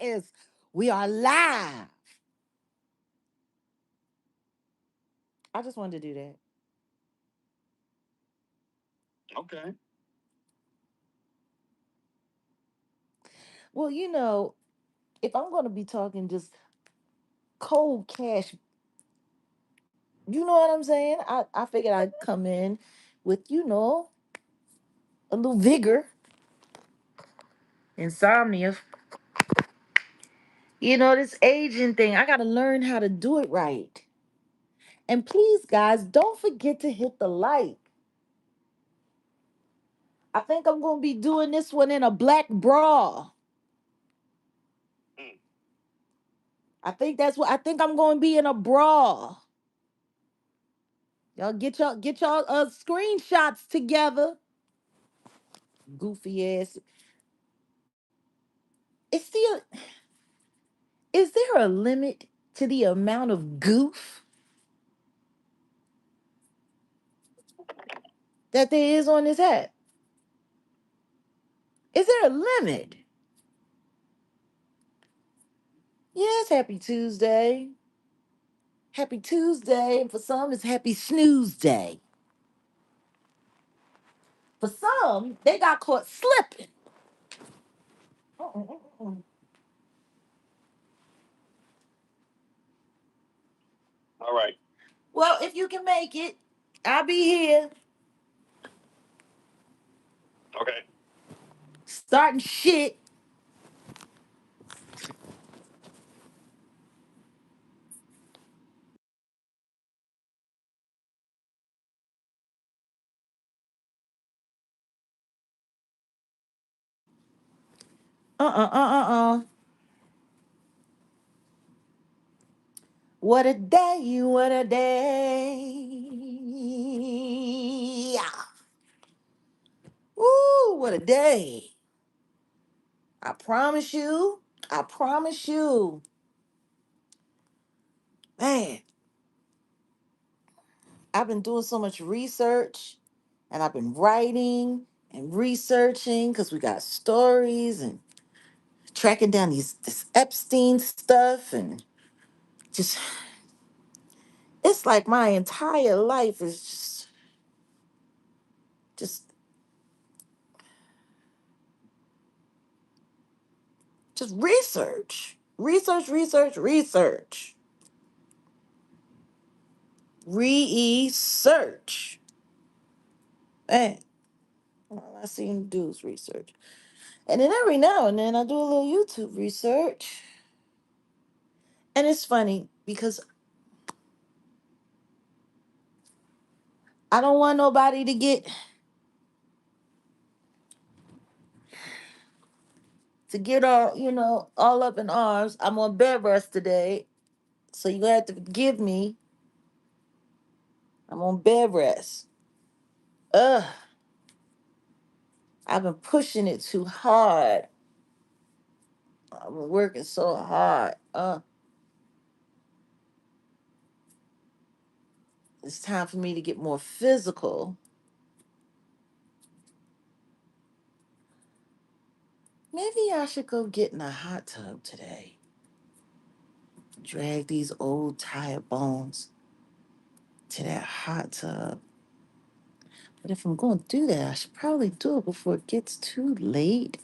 Yes, we are live. I just wanted to do that. Okay. Well, if I'm going to be talking just cold cash, you know what I'm saying? I figured I'd come in with, a little vigor, insomnia. This aging thing, I got to learn how to do it right. And please, guys, don't forget to hit the like. I think I'm going to be doing this one in a black bra. I think I'm going to be in a bra. Y'all get y'all screenshots together. Goofy ass. Is is there a limit to the amount of goof that there is on this app? Is there a limit? Yes, happy Tuesday. Happy Tuesday. And for some, it's happy snooze day. For some, they got caught slipping. Mm-mm-mm. All right. Well, if you can make it, I'll be here. Okay. Starting shit. Uh. What a day, what a day. Ooh, what a day. I promise you, I promise you. Man, I've been doing so much research and I've been writing and researching because we got stories and tracking down this Epstein stuff and just it's like my entire life is just just research. Research. Research. Man, all I seem to do is research. And then every now and then I do a little YouTube research. And it's funny because I don't want nobody to get all up in arms. I'm on bed rest today. So you have to forgive me. I'm on bed rest. Ugh. I've been pushing it too hard. I've been working so hard. It's time for me to get more physical. Maybe I should go get in a hot tub today. Drag these old tired bones to that hot tub. But if I'm going to do that, I should probably do it before it gets too late.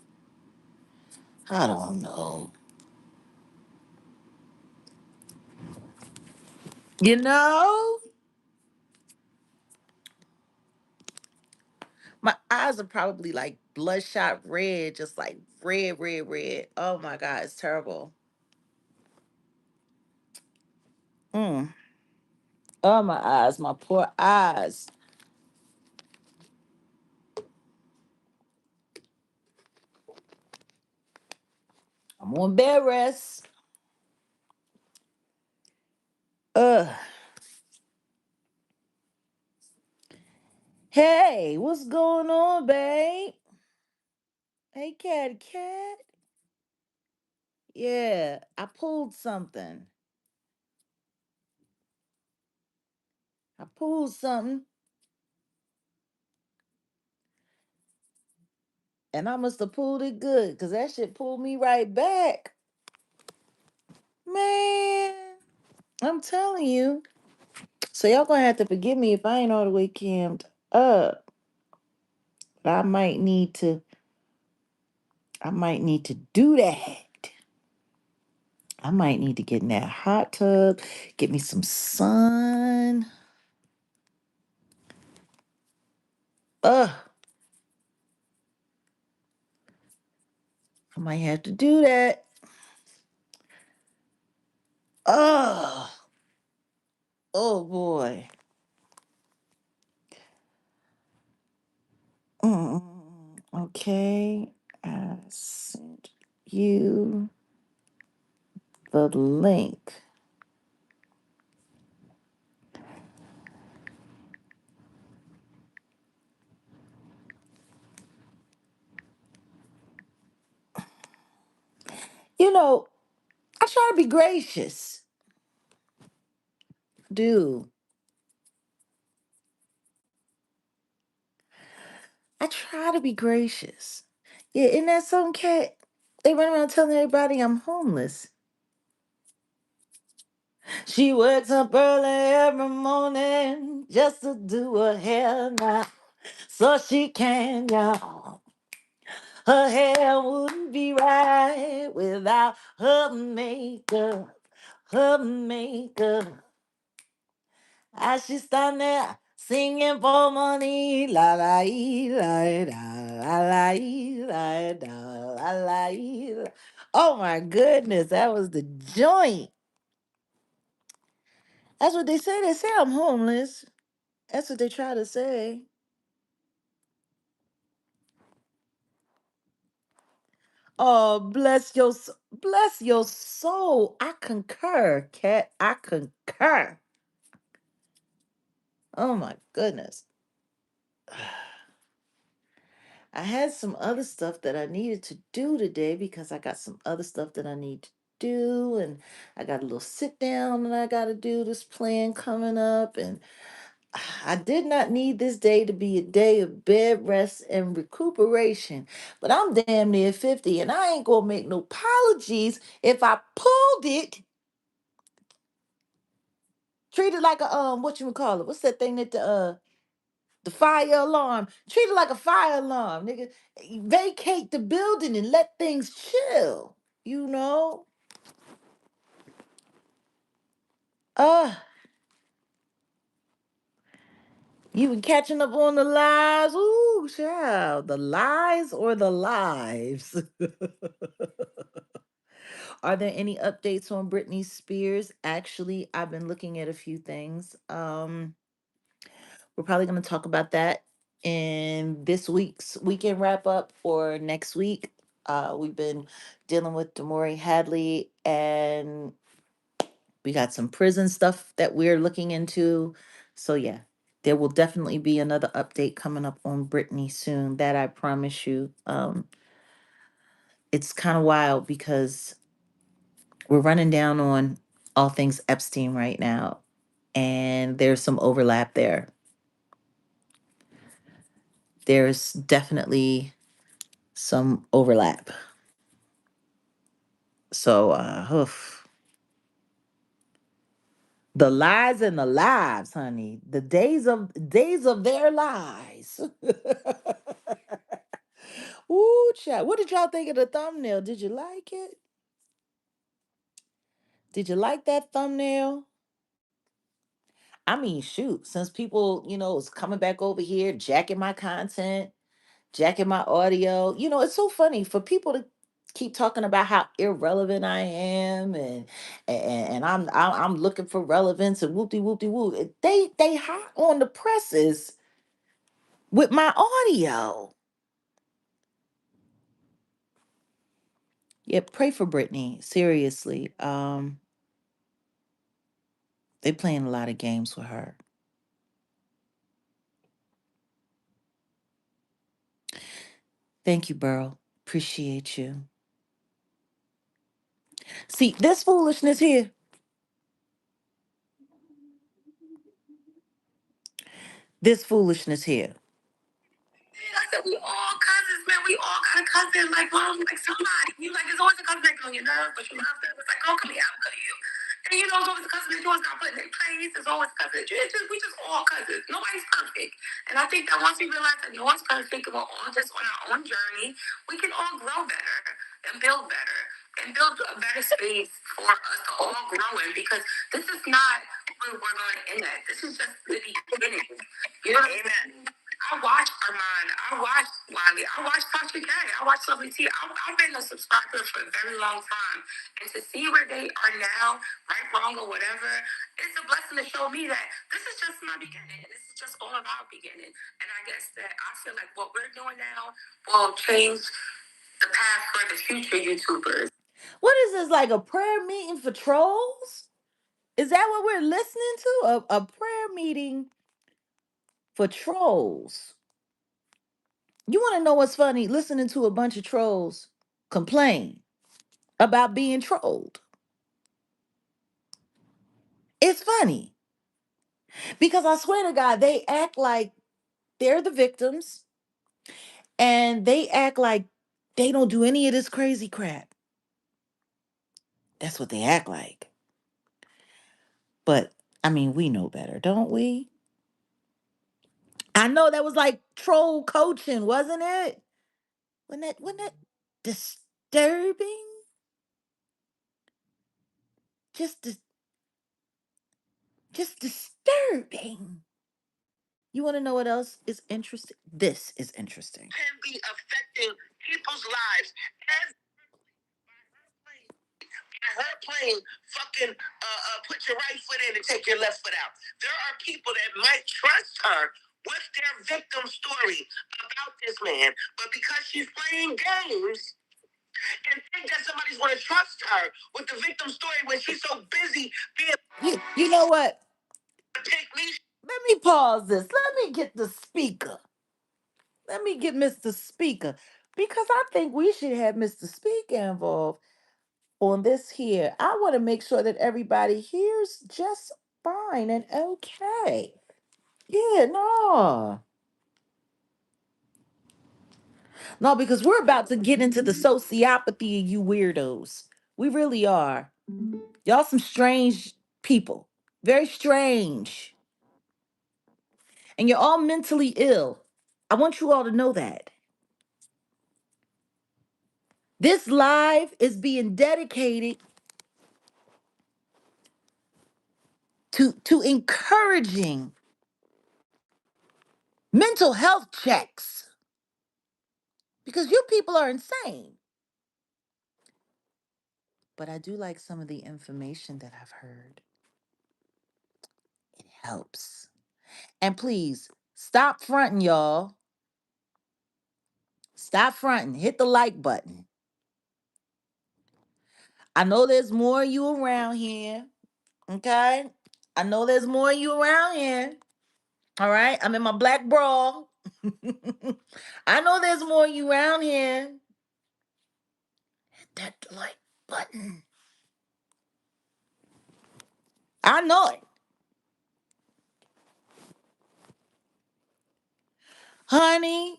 I don't know. You know, my eyes are probably like bloodshot red, just like red, red, red. Oh my God, it's terrible. Mm. Oh, my eyes, my poor eyes. I'm on bed rest. Ugh. Hey, what's going on, babe? Hey, cat. Yeah, I pulled something. I pulled something, and I must have pulled it good, because that shit pulled me right back. Man, I'm telling you. So y'all gonna have to forgive me if I ain't all the way cammed up. But I might need to do that. I might need to get in that hot tub, get me some sun. Ugh, I might have to do that. Ugh, oh boy. Okay, I sent you the link. You know, I try to be gracious. Do I try to be gracious? Yeah, isn't that some cat? They run around telling everybody I'm homeless. She wakes up early every morning just to do her hair now, so she can, y'all. Her hair wouldn't be right without her makeup. Her makeup. As she stand there singing for money, la la la la la la la la la. Oh my goodness, that was the joint. That's what they say. They say I'm homeless. That's what they try to say. Oh, bless your soul. I concur, cat. I concur. Oh my goodness. I had some other stuff that I needed to do today because I got some other stuff that I need to do, and I got a little sit down and I got to do this plan coming up, and I did not need this day to be a day of bed rest and recuperation, but I'm damn near 50 and I ain't gonna make no apologies if I pulled it. Treat it like a what you would call it? What's that thing that the fire alarm? Treat it like a fire alarm, nigga. Vacate the building and let things chill. You know. Uh, you been catching up on the lives? Ooh, child, the lies or the lives? Are there any updates on Britney Spears? Actually, I've been looking at a few things. We're probably going to talk about that in this week's weekend wrap up or next week. We've been dealing with Damori Hadley, and we got some prison stuff that we're looking into. So, yeah, there will definitely be another update coming up on Britney soon. That I promise you. It's kind of wild because we're running down on all things Epstein right now, and there's some overlap there. There's definitely some overlap. So, the lies and the lives, honey. The days of their lives. Ooh, chat. What did y'all think of the thumbnail? Did you like it? Did you like that thumbnail? I mean, shoot, since people, is coming back over here, jacking my content, jacking my audio. It's so funny for people to keep talking about how irrelevant I am, and I'm looking for relevance and whoopty whoopty whoop. They hot on the presses with my audio. Yeah, pray for Britney. Seriously. They playing a lot of games with her. Thank you, Burl. Appreciate you. See, this foolishness here. This foolishness here. I said, we all cousins, man. We all got a cousin. Like, mom, like somebody. You like, there's always a cousin that on your nerves, but you love them. It's like, oh, come here. know, it's always cousins that yours not putting their place. It's always cousins. We just all cousins. Nobody's perfect. And I think that once we realize that no one's perfect and we're all just on our own journey, we can all grow better and build better and build a better space for us to all grow in, because this is not where we're going to end at. This is just the beginning. You know, amen. I watch Armand. I watch Wiley. I watch Tasha K. I watch Lovely T. I've been a subscriber for a very long time. And to see where they are now, right, wrong, or whatever, it's a blessing to show me that this is just my beginning. This is just all about beginning. And I guess that I feel like what we're doing now will change the path for the future YouTubers. What is this, like a prayer meeting for trolls? Is that what we're listening to? A prayer meeting for trolls. You want to know what's funny? Listening to a bunch of trolls complain about being trolled. It's funny because I swear to God, they act like they're the victims and they act like they don't do any of this crazy crap. That's what they act like. But I mean, we know better, don't we? I know that was like troll coaching, wasn't it? Wasn't that disturbing? Just dis- just disturbing. You want to know what else is interesting? This is interesting. Can be affecting people's lives. As her playing fucking put your right foot in and take your left foot out. There are people that might trust her with their victim story about this man, but because she's playing games and think that somebody's going to trust her with the victim story when she's so busy being. You know what? Take me. Let me pause this. Let me get the speaker. Let me get Mr. Speaker because I think we should have Mr. Speaker involved on this here. I want to make sure that everybody hears just fine and okay. Yeah, no. No, because we're about to get into the sociopathy of you weirdos. We really are. Y'all some strange people. Very strange. And you're all mentally ill. I want you all to know that. This live is being dedicated to encouraging mental health checks because you people are insane. But I do like some of the information that I've heard. It helps. And please stop fronting, y'all. Stop fronting. Hit the like button. I know there's more of you around here. Okay? I know there's more of you around here. All right? I'm in my black bra. I know there's more of you around here. Hit that like button. I know it. Honey,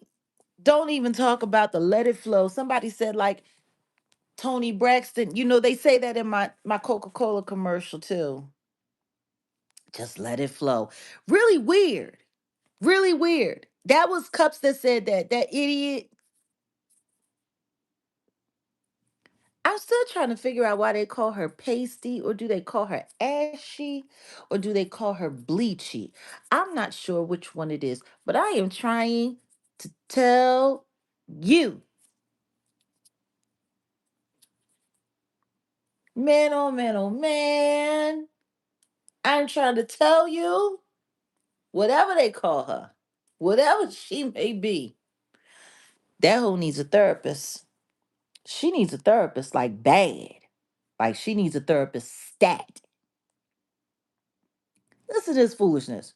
don't even talk about the let it flow. Somebody said like Tony Braxton. You know, they say that in my Coca-Cola commercial too. Just let it flow. Really weird. Really weird. That was Cups that said that. That idiot. I'm still trying to figure out why they call her pasty, or do they call her ashy, or do they call her bleachy? I'm not sure which one it is, but I am trying to tell you. Man, oh man, oh man. I'm trying to tell you, whatever they call her, whatever she may be, that hoe needs a therapist. She needs a therapist like bad. Like she needs a therapist stat. Listen to this foolishness.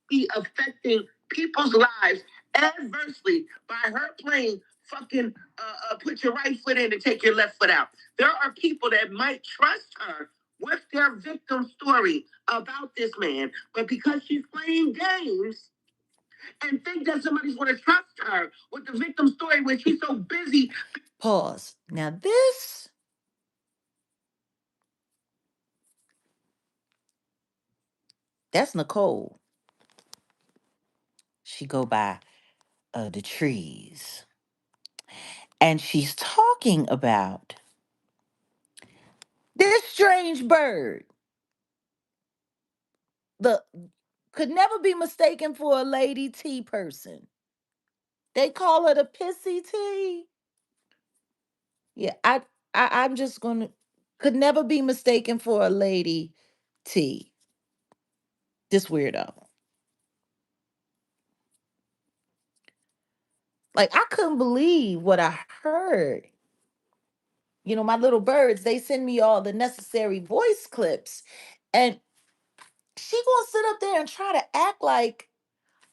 Be affecting people's lives adversely by her playing fucking put your right foot in and take your left foot out. There are people that might trust her with their victim story about this man, but because she's playing games and think that somebody's going to trust her with the victim story when she's so busy. Pause. Now this That's Nicole. She go by the trees. And she's talking about this strange bird. The could never be mistaken for a lady T person. They call her the pissy T. Yeah, I'm just gonna could never be mistaken for a lady T. This weirdo. Like I couldn't believe what I heard. You know, my little birds, they send me all the necessary voice clips. And she gonna sit up there and try to act like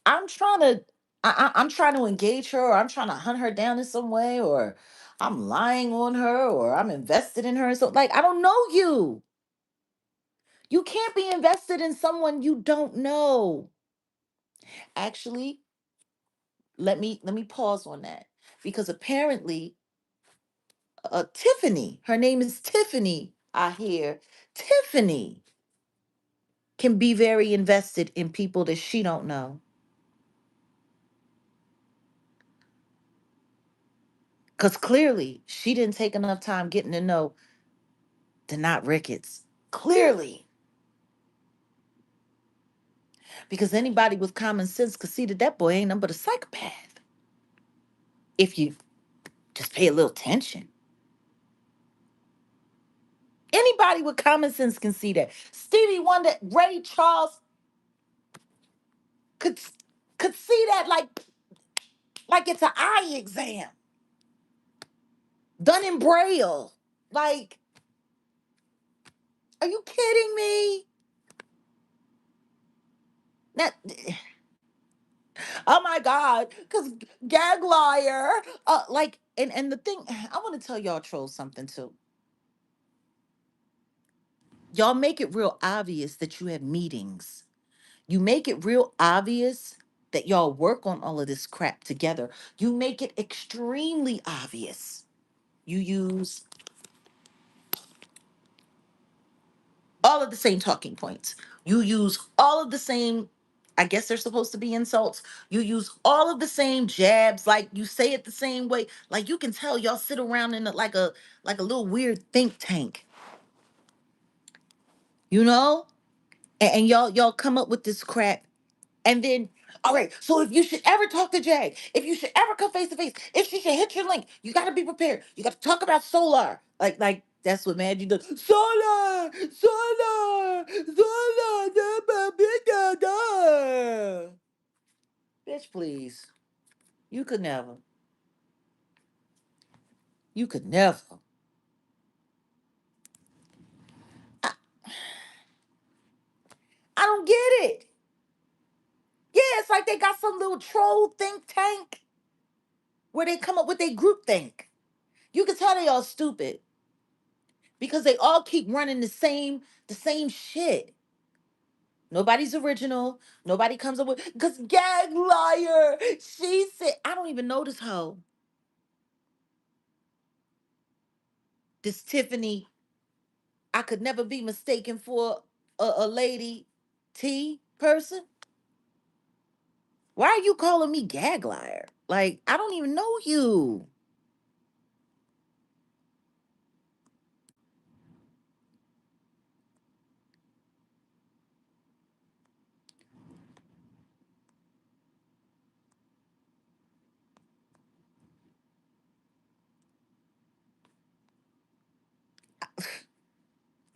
I'm trying to I'm trying to engage her, or I'm trying to hunt her down in some way, or I'm lying on her, or I'm invested in her. So like I don't know you. You can't be invested in someone you don't know. Actually, let me pause on that, because apparently Tiffany, her name is Tiffany, I hear. Tiffany can be very invested in people that she don't know. Because clearly she didn't take enough time getting to know the not Ricketts. Clearly. Because anybody with common sense could see that that boy ain't nothing but a psychopath. If you just pay a little attention. Anybody with common sense can see that. Stevie Wonder, Ray Charles could could see that like it's an eye exam done in braille. Like, are you kidding me? That, oh my God, because gag liar. And the thing, I want to tell y'all trolls something too. Y'all make it real obvious that you have meetings. You make it real obvious that y'all work on all of this crap together. You make it extremely obvious. You use all of the same talking points. You use all of the same, I guess they're supposed to be insults. You use all of the same jabs, like you say it the same way. Like you can tell y'all sit around in like a little weird think tank, you know? And y'all come up with this crap. And then, all right, so if you should ever talk to Jag, if you should ever come face to face, if she should hit your link, you gotta be prepared. You gotta talk about solar. Like that's what Maggie does. Solar, solar, solar, da, ba, bi, da, da. Bitch, please. You could never. You could never. I, I don't get it. Yeah, it's like they got some little troll think tank where they come up with a group think. You can tell they all stupid because they all keep running the same shit. Nobody's original. Nobody comes up with because gag liar. She said, I don't even know this hoe. This Tiffany, I could never be mistaken for a lady T person. Why are you calling me gag liar? Like, I don't even know you.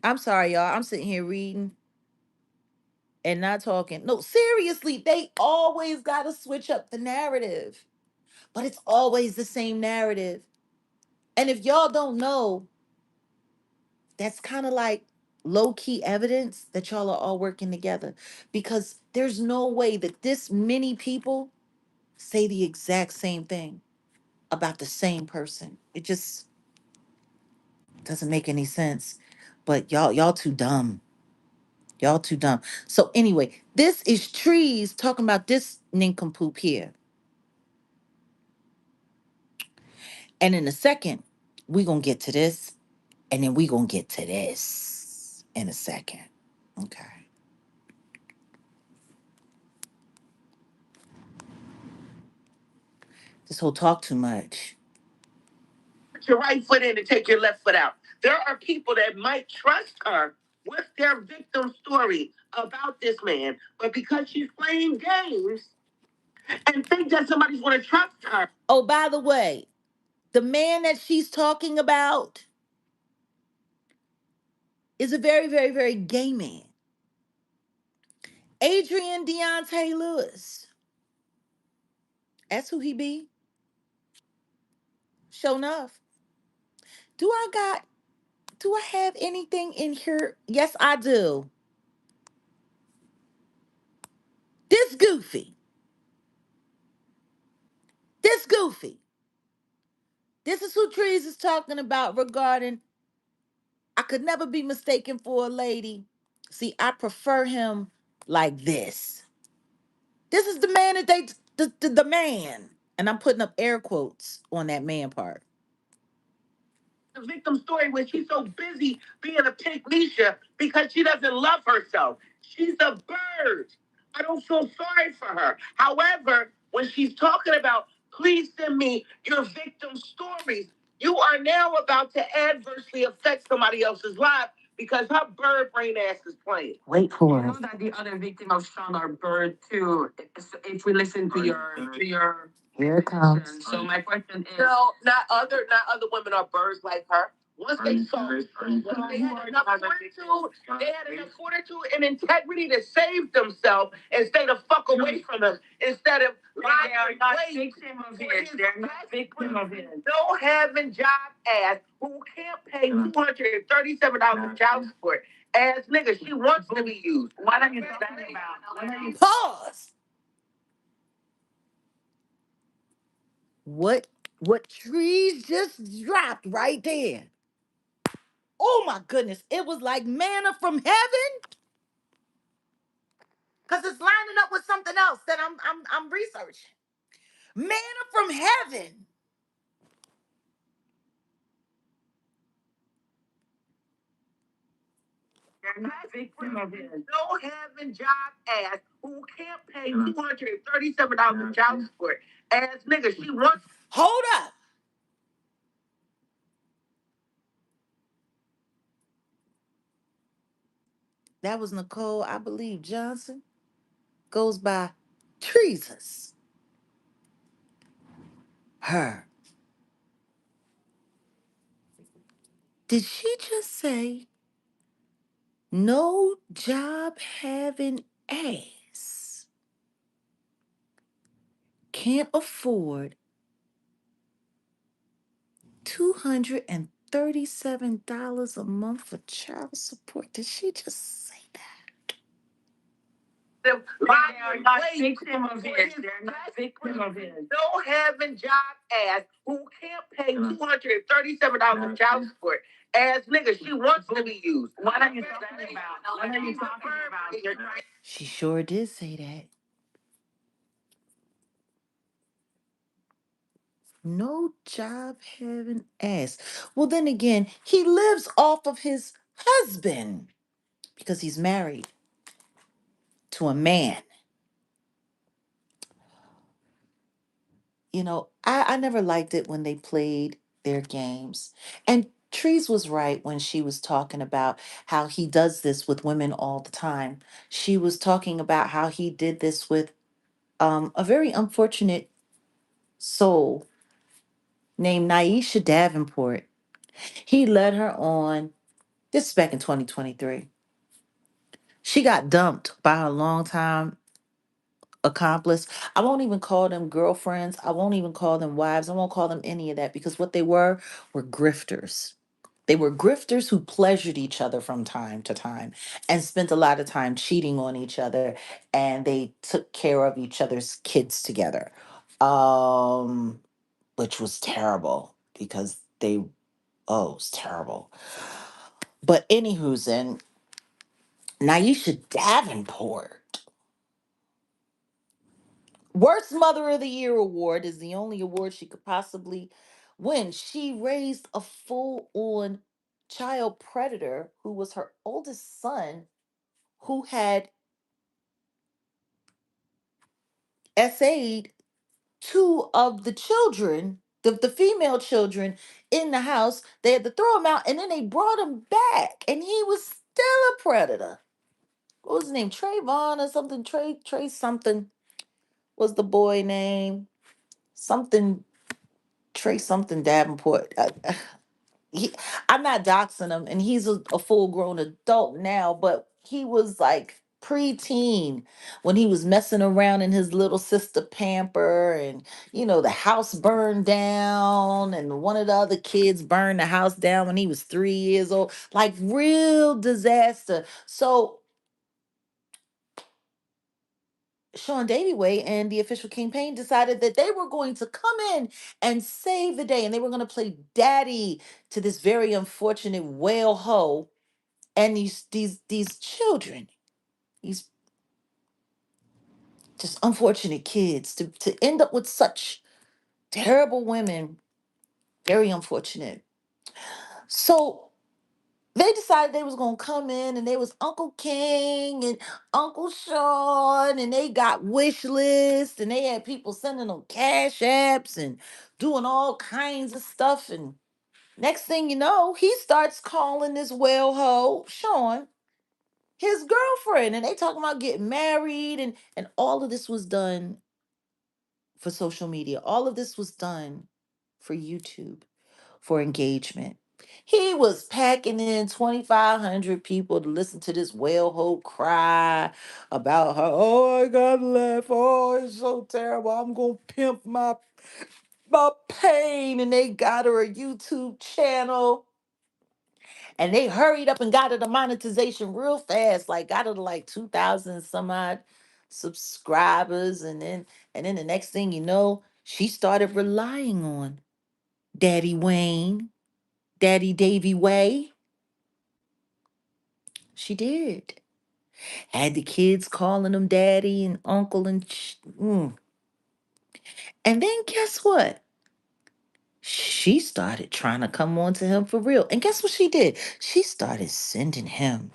I'm sorry, y'all. I'm sitting here reading and not talking. No, seriously, they always got to switch up the narrative, but it's always the same narrative. And if y'all don't know, that's kind of like low key evidence that y'all are all working together, because there's no way that this many people say the exact same thing about the same person. It just doesn't make any sense. But y'all too dumb. Y'all too dumb. So anyway, this is Trees talking about this nincompoop here. And in a second, we gonna get to this, and then we gonna get to this in a second. Okay. This whole talk too much. Put your right foot in and take your left foot out. There are people that might trust her with their victim story about this man, but because she's playing games and think that somebody's going to trust her. Oh, by the way, the man that she's talking about is a very, very, very gay man. Adrian Deontay Lewis. That's who he be. Sure enough. Do I got, do I have anything in here? Yes, I do. This goofy. This goofy. This is who Trees is talking about regarding I could never be mistaken for a lady. See, I prefer him like this. This is the man that the man. And I'm putting up air quotes on that man part. The victim story where she's so busy being a pink Misha because she doesn't love herself. She's a bird. I don't feel sorry for her. However, when she's talking about, please send me your victim stories, you are now about to adversely affect somebody else's life because her bird brain ass is playing. Wait for it. You know that the other victim of Sean are bird too. If we listen to your here it comes. So my question is, no, not other women are birds like her. Once they saw, they had enough fortitude, and integrity to save themselves and stay the fuck away from them instead of lying. They are not victim of it. They're not victim of it. No having job ass who can't pay $237 in child support. Ass nigga, she wants to be used. What are you talking about? What are you? Pause. What Trees just dropped right there. Oh my goodness. It was like manna from heaven. Because it's lining up with something else that I'm researching. Manna from heaven. They're not victim of it. No having job ass who can't pay $237 in child support. Ass nigga, she wants. Hold up. That was Nicole, I believe Johnson. Goes by Treasons. Her. Did she just say no job having ass can't afford $237 a month for child support? Did she just say that? They are not victim of it. They're not victim of it. No having job ass who can't pay $237 in child support. Ass nigga, she wants to be used. What are you talking about? What are you talking about? She sure did say that. No job having ass. Well, then again, he lives off of his husband because he's married to a man. I never liked it when they played their games. And Trees was right when she was talking about how he does this with women all the time. She was talking about how he did this with a very unfortunate soul named Naisha Davenport. He led her on, this is back in 2023. She got dumped by her longtime accomplice. I won't even call them girlfriends. I won't even call them wives. I won't call them any of that because what they were grifters. They were grifters who pleasured each other from time to time and spent a lot of time cheating on each other, and they took care of each other's kids together. Um which was terrible because it was terrible. But anywho's in Naisha Davenport. Worst Mother of the Year award is the only award she could possibly win. She raised a full on child predator who was her oldest son, who had essayed two of the children, the female children in the house. They had to throw him out and then they brought him back and he was still a predator. What was his name? Trayvon or something? Trey something was the boy name. Something Trey something Davenport. He, I'm not doxing him, and he's a full grown adult now, but he was like preteen when he was messing around in his little sister pamper, and the house burned down, and one of the other kids burned the house down when he was 3 years old. Like real disaster. So Sean Davy Way and the official campaign decided that they were going to come in and save the day, and they were going to play daddy to this very unfortunate whale hoe and these children, these just unfortunate kids, to end up with such terrible women. Very unfortunate. So they decided they was gonna come in, and they was Uncle King and Uncle Sean, and they got wish lists, and they had people sending them cash apps and doing all kinds of stuff. And next thing you know, he starts calling this whale hoe Sean his girlfriend, and they talking about getting married, and all of this was done for social media. All of this was done for YouTube, for engagement. He was packing in 2,500 people to listen to this whale hoe cry about her. Oh, I got left. Oh, it's so terrible. I'm gonna pimp my pain. And they got her a YouTube channel. And they hurried up and got her the monetization real fast. Like got her to like 2,000 some odd subscribers. And then the next thing you know, she started relying on Daddy Wayne, Daddy Davy Way. She did. Had the kids calling him daddy and uncle and then guess what? She started trying to come on to him for real. And guess what she did? She started sending him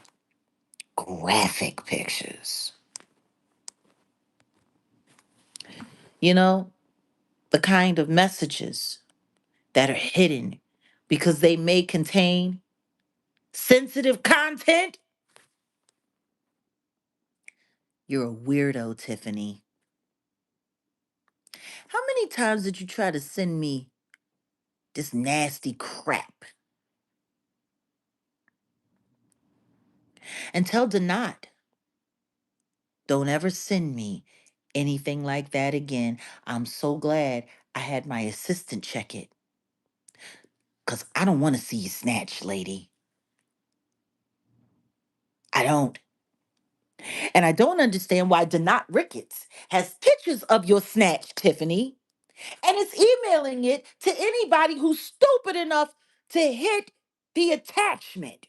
graphic pictures. You know, the kind of messages that are hidden because they may contain sensitive content. You're a weirdo, Tiffany. How many times did you try to send me this nasty crap? And tell Donat, don't ever send me anything like that again. I'm so glad I had my assistant check it. Because I don't want to see you snatch, lady. I don't. And I don't understand why Donat Ricketts has pictures of your snatch, Tiffany, and is emailing it to anybody who's stupid enough to hit the attachment.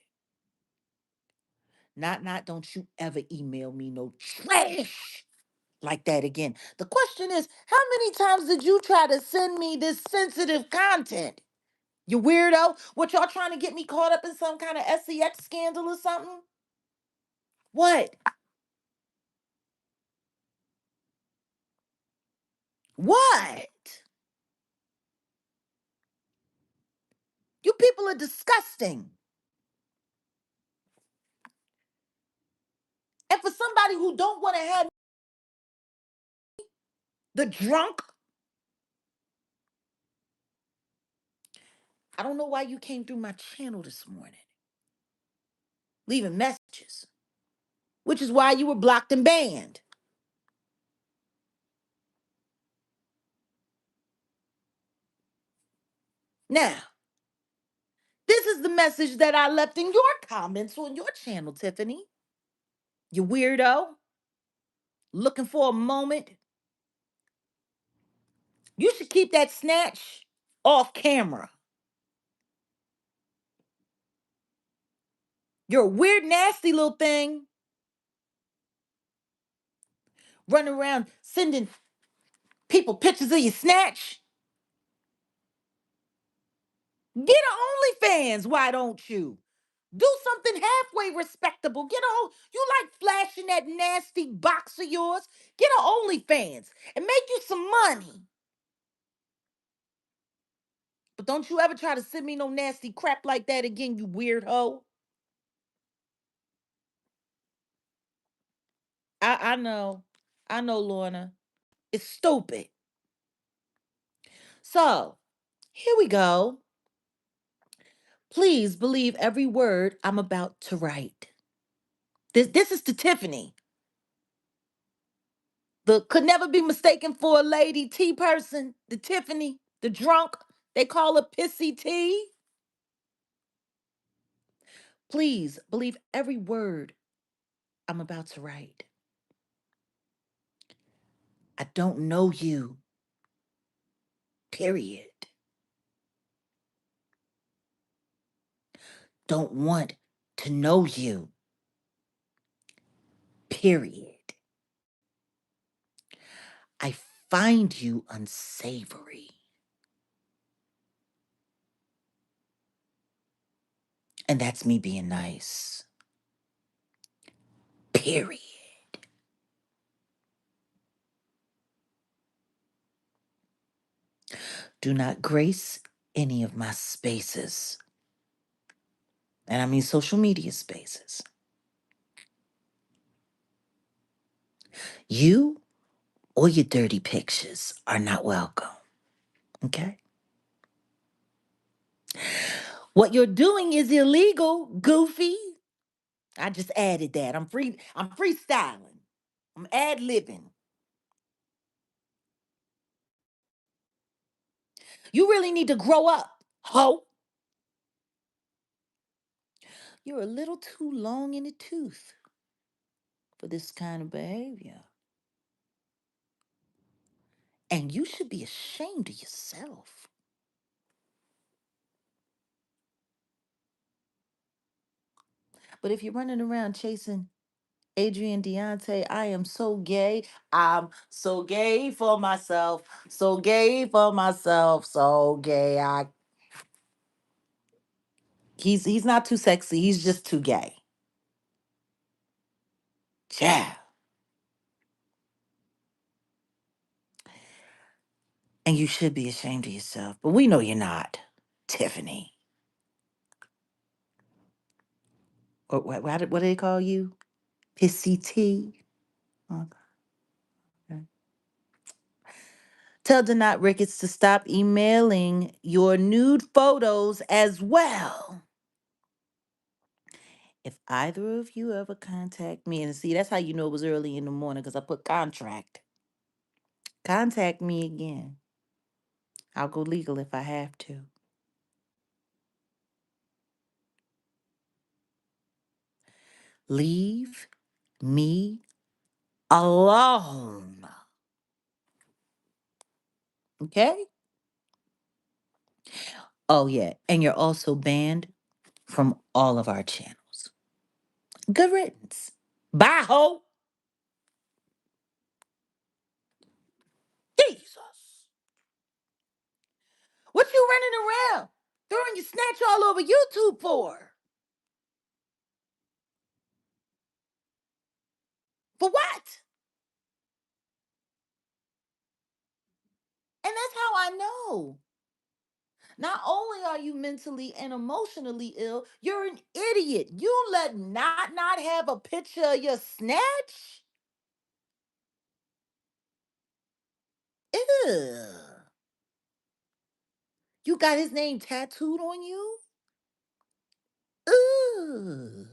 Not, don't you ever email me no trash like that again. The question is, how many times did you try to send me this sensitive content? You weirdo. What, y'all trying to get me caught up in some kind of SEX scandal or something? What? What? You people are disgusting. And for somebody who don't want to have the drunk, I don't know why you came through my channel this morning, leaving messages, which is why you were blocked and banned. Now, this is the message that I left in your comments on your channel, Tiffany. You weirdo. Looking for a moment. You should keep that snatch off camera. You're a weird, nasty little thing. Running around sending people pictures of your snatch. Get a OnlyFans, why don't you? Do something halfway respectable. Get a whole, you like flashing that nasty box of yours? Get a OnlyFans and make you some money. But don't you ever try to send me no nasty crap like that again, you weird hoe. I know. I know, Lorna. It's stupid. So, here we go. Please believe every word I'm about to write. This is to Tiffany. The could never be mistaken for a lady tea person. The Tiffany, the drunk. They call her Pissy Tea. Please believe every word I'm about to write. I don't know you. Period. Don't want to know you. Period. I find you unsavory. And that's me being nice. Period. Do not grace any of my spaces. And I mean social media spaces. You or your dirty pictures are not welcome. Okay? What you're doing is illegal, goofy. I just added that. I'm freestyling. I'm ad-libbing. You really need to grow up, ho. You're a little too long in the tooth for this kind of behavior. And you should be ashamed of yourself. But if you're running around chasing Adrian Deontay, I am so gay. I'm so gay for myself. So gay for myself. So gay. He's not too sexy. He's just too gay. Yeah. And you should be ashamed of yourself. But we know you're not, Tiffany. Or what do they call you? Pissy T. Okay. Tell Donat Ricketts to stop emailing your nude photos as well. If either of you ever contact me, and see, that's how you know it was early in the morning because I put contract. Contact me again. I'll go legal if I have to. Leave me alone. Okay? Oh, yeah. And you're also banned from all of our channels. Good riddance. Bye, ho. Jesus. What you running around throwing your snatch all over YouTube for? For what? And that's how I know. Not only are you mentally and emotionally ill, you're an idiot. You let not have a picture of your snatch? Ew. You got his name tattooed on you? Ooh.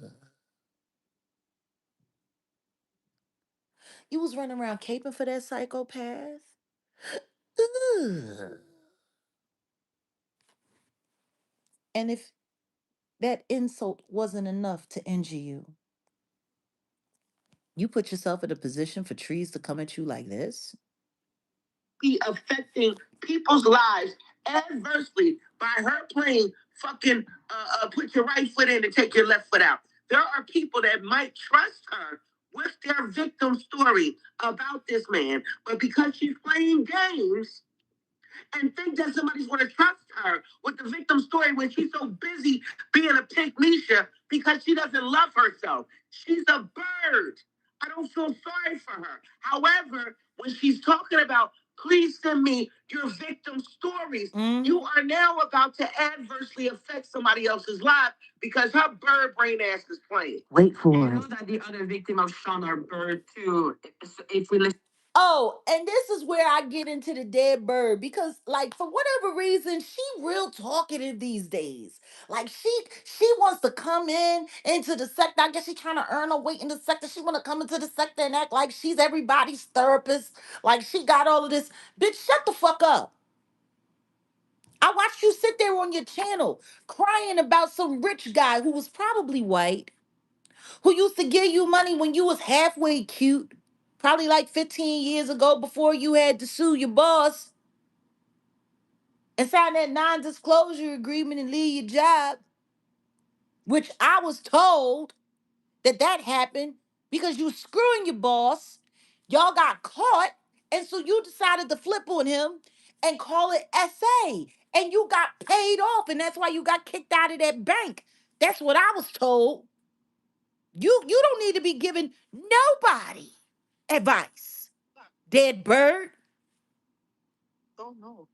You was running around caping for that psychopath? Ooh. And if that insult wasn't enough to injure you, you put yourself in a position for trees to come at you like this? Be affecting people's lives adversely by her playing fucking put your right foot in and take your left foot out. There are people that might trust her with their victim story about this man, but because she's playing games and think that somebody's going to trust her with the victim story when she's so busy being a pink Misha because she doesn't love herself. She's a bird. I don't feel sorry for her. However, when she's talking about Please send me your victim stories. You are now about to adversely affect somebody else's life because her bird brain ass is playing. Wait for it. You know that the other victim of Sean are bird too. If we listen. Oh, and this is where I get into the dead bird because, like, for whatever reason, she real talkative these days. Like, she wants to come into the sector. I guess she trying to earn her weight in the sector. She want to come into the sector and act like she's everybody's therapist. Like she got all of this. Bitch, shut the fuck up. I watched you sit there on your channel crying about some rich guy who was probably white, who used to give you money when you was halfway cute, probably like 15 years ago before you had to sue your boss and sign that non-disclosure agreement and leave your job, which I was told that happened because you screwing your boss. Y'all got caught, and so you decided to flip on him and call it SA, and you got paid off, and that's why you got kicked out of that bank. That's what I was told. You don't need to be giving nobody advice. Dead bird. Oh no.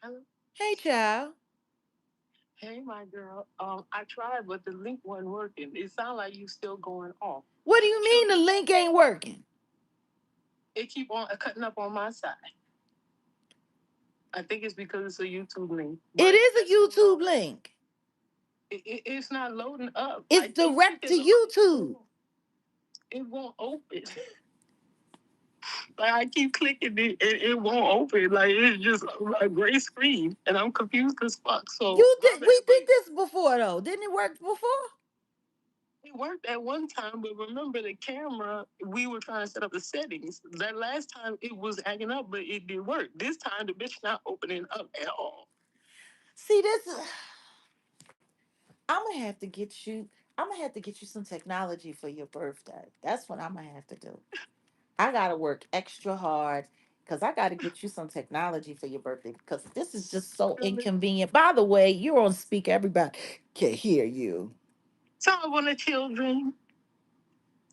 Hello? Hey child. Hey, my girl. I tried, but the link wasn't working. It sounds like you still going off. What do you mean the link ain't working? It keep on cutting up on my side. I think it's because it's a YouTube link. It is a YouTube link. It's not loading up. It's direct to YouTube. It won't open. Like I keep clicking it, it won't open. Like it's just a gray screen, and I'm confused as fuck. So We did this before though. Didn't it work before? it worked at one time, but remember the camera, we were trying to set up the settings. That last time it was acting up, but it did work. This time the bitch not opening up at all. See, this is I'm gonna have to get you. I'm gonna have to get you some technology for your birthday. That's what I'm gonna have to do. I gotta work extra hard because I gotta get you some technology for your birthday because this is just so inconvenient. By the way, you're on speaker. Everybody can hear you. So I want the children.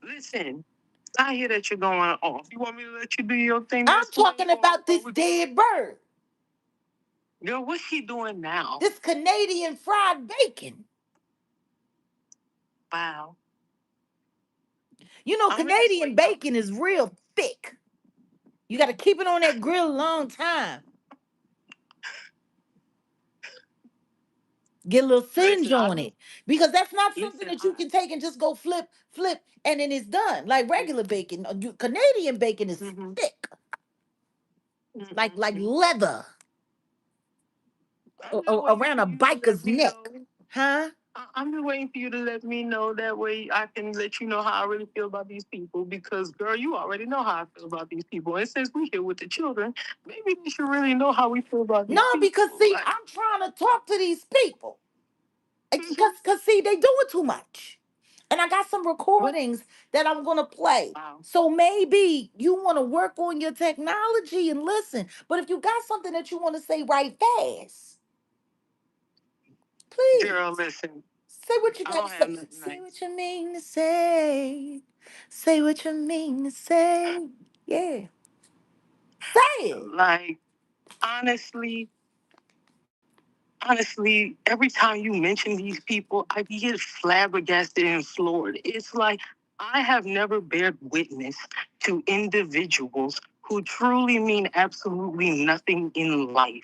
Listen, I hear that you're going off. You want me to let you do your thing? I'm That's talking about this dead bird. Girl, what's she doing now? This Canadian fried bacon. Wow. You know, Canadian bacon is real thick. You got to keep it on that grill a long time. Get a little singe on it because that's not something that you can take and just go flip, and then it's done. Like regular bacon, Canadian bacon is thick, like leather around a biker's neck, huh? I'm just waiting for you to let me know. That way I can let you know how I really feel about these people. Because, girl, you already know how I feel about these people. And since we're here with the children, maybe they should really know how we feel about these No, people. because see, I'm trying to talk to these people. Because see, they doing too much. And I got some recordings that I'm gonna play. Wow. So maybe you want to work on your technology and listen. But if you got something that you want to say right fast, please. Girl, listen. Say what you got to say. Say what you mean to say. Say what you mean to say. Yeah. Say it. Like, honestly, every time you mention these people, I get flabbergasted and floored. It's like I have never bared witness to individuals who truly mean absolutely nothing in life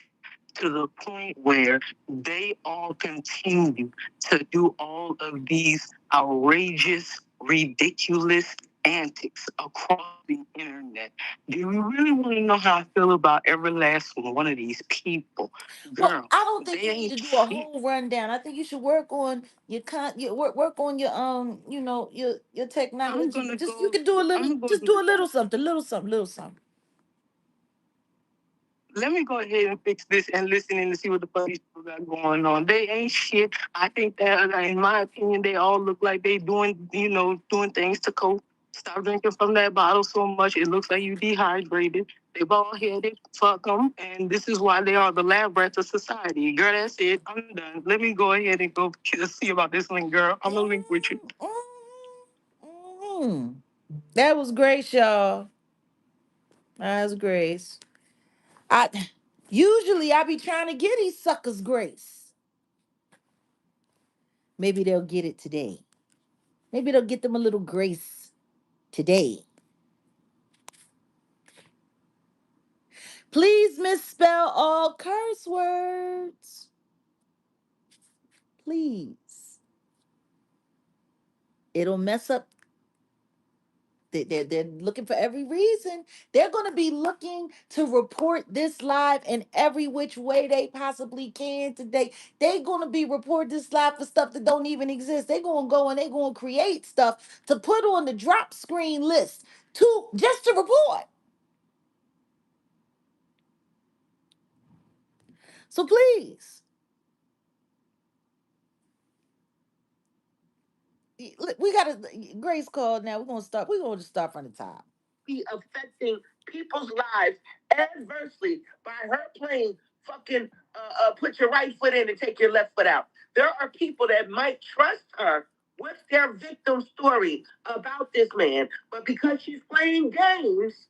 to the point where they all continue to do all of these outrageous, ridiculous antics across the internet. Do you really want to know how I feel about every last one of these people? Girl, well, I don't think you need to do a whole rundown. I think you should work on work on your your technology. Just you can do a little, just do a little something, little something, little something. Let me go ahead and fix this and listen in to see what the fuck these people got going on. They ain't shit. I think that, in my opinion, they all look like they doing, doing things to cope. Stop drinking from that bottle so much. It looks like you dehydrated. They bald headed. Fuck them. And this is why they are the lab rats of society. Girl, that's it. I'm done. Let me go ahead and go see about this link, girl. I'm gonna link with you. That was great, y'all. That's Grace. I usually I be trying to get these suckers grace. Maybe they'll get it today. Maybe they'll get them a little grace today. Please misspell all curse words. Please. It'll mess up. They're looking for every reason. They're going to be looking to report this live in every which way they possibly can today. They're going to be report this live for stuff that don't even exist. They're going to go and they're going to create stuff to put on the drop screen list to just to report. So please, we got to Grace called now. We're going to start from the top. Be affecting people's lives adversely by her playing fucking put your right foot in and take your left foot out. There are people that might trust her with their victim story about this man, but because she's playing games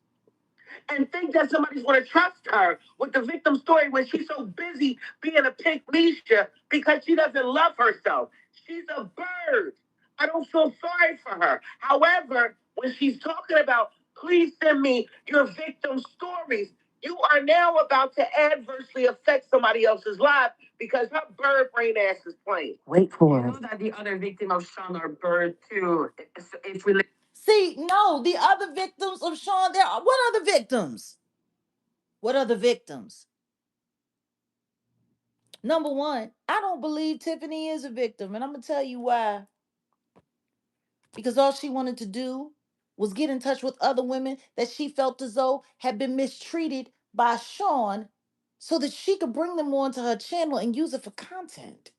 and think that somebody's going to trust her with the victim story when she's so busy being a pink Misha because she doesn't love herself. She's a bird. I don't feel sorry for her. However, when she's talking about, please send me your victim stories, you are now about to adversely affect somebody else's life because her bird brain ass is playing. Wait for it. You know that the other victim of Sean are bird too. It's related. See, no, the other victims of Sean, there are what other victims? What other victims? Number one, I don't believe Tiffany is a victim, and I'm gonna tell you why. Because all she wanted to do was get in touch with other women that she felt as though had been mistreated by Sean so that she could bring them onto her channel and use it for content.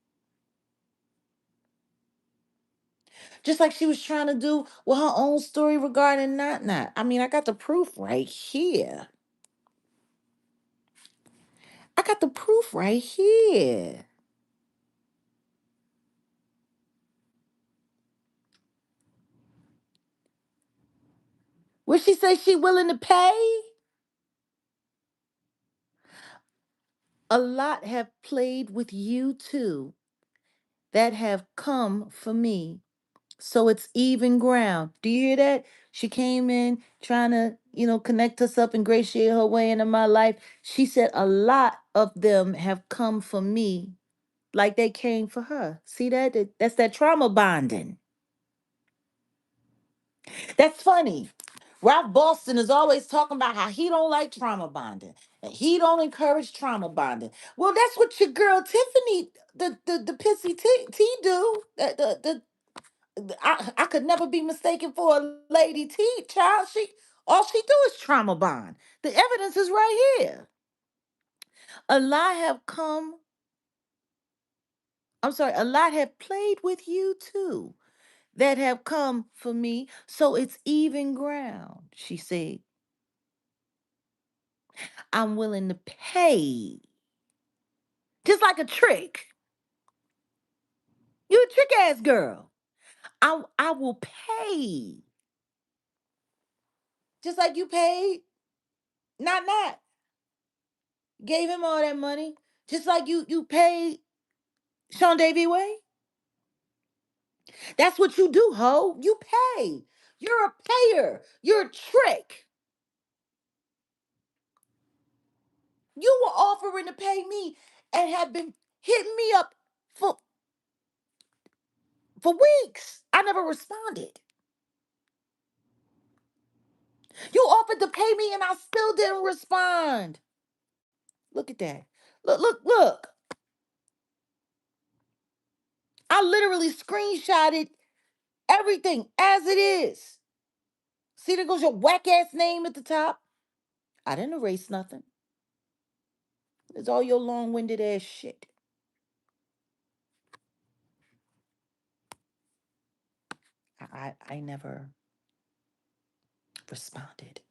Just like she was trying to do with her own story regarding Not Not. I mean, I got the proof right here. I got the proof right here. Where she say she willing to pay? A lot have played with you too that have come for me. So it's even ground. Do you hear that? She came in trying to, connect us up, ingratiate her way into my life. She said a lot of them have come for me like they came for her. See that? That's that trauma bonding. That's funny. Ralph Boston is always talking about how he don't like trauma bonding and he don't encourage trauma bonding. Well, that's what your girl Tiffany, the pissy T do. I could never be mistaken for a lady T child. All she do is trauma bond. The evidence is right here. A lot have come. I'm sorry. A lot have played with you too that have come for me. So it's even ground. She said, I'm willing to pay. Just like a trick. You a trick ass girl. I will pay. Just like you paid. Not. Gave him all that money. Just like you paid Sean Davy Way. That's what you do, ho. You pay. You're a payer. You're a trick. You were offering to pay me and have been hitting me up for for weeks. I never responded. You offered to pay me and I still didn't respond. Look at that. Look. I literally screenshotted everything as it is. See, there goes your whack ass name at the top. I didn't erase nothing. It's all your long winded ass shit. I never responded.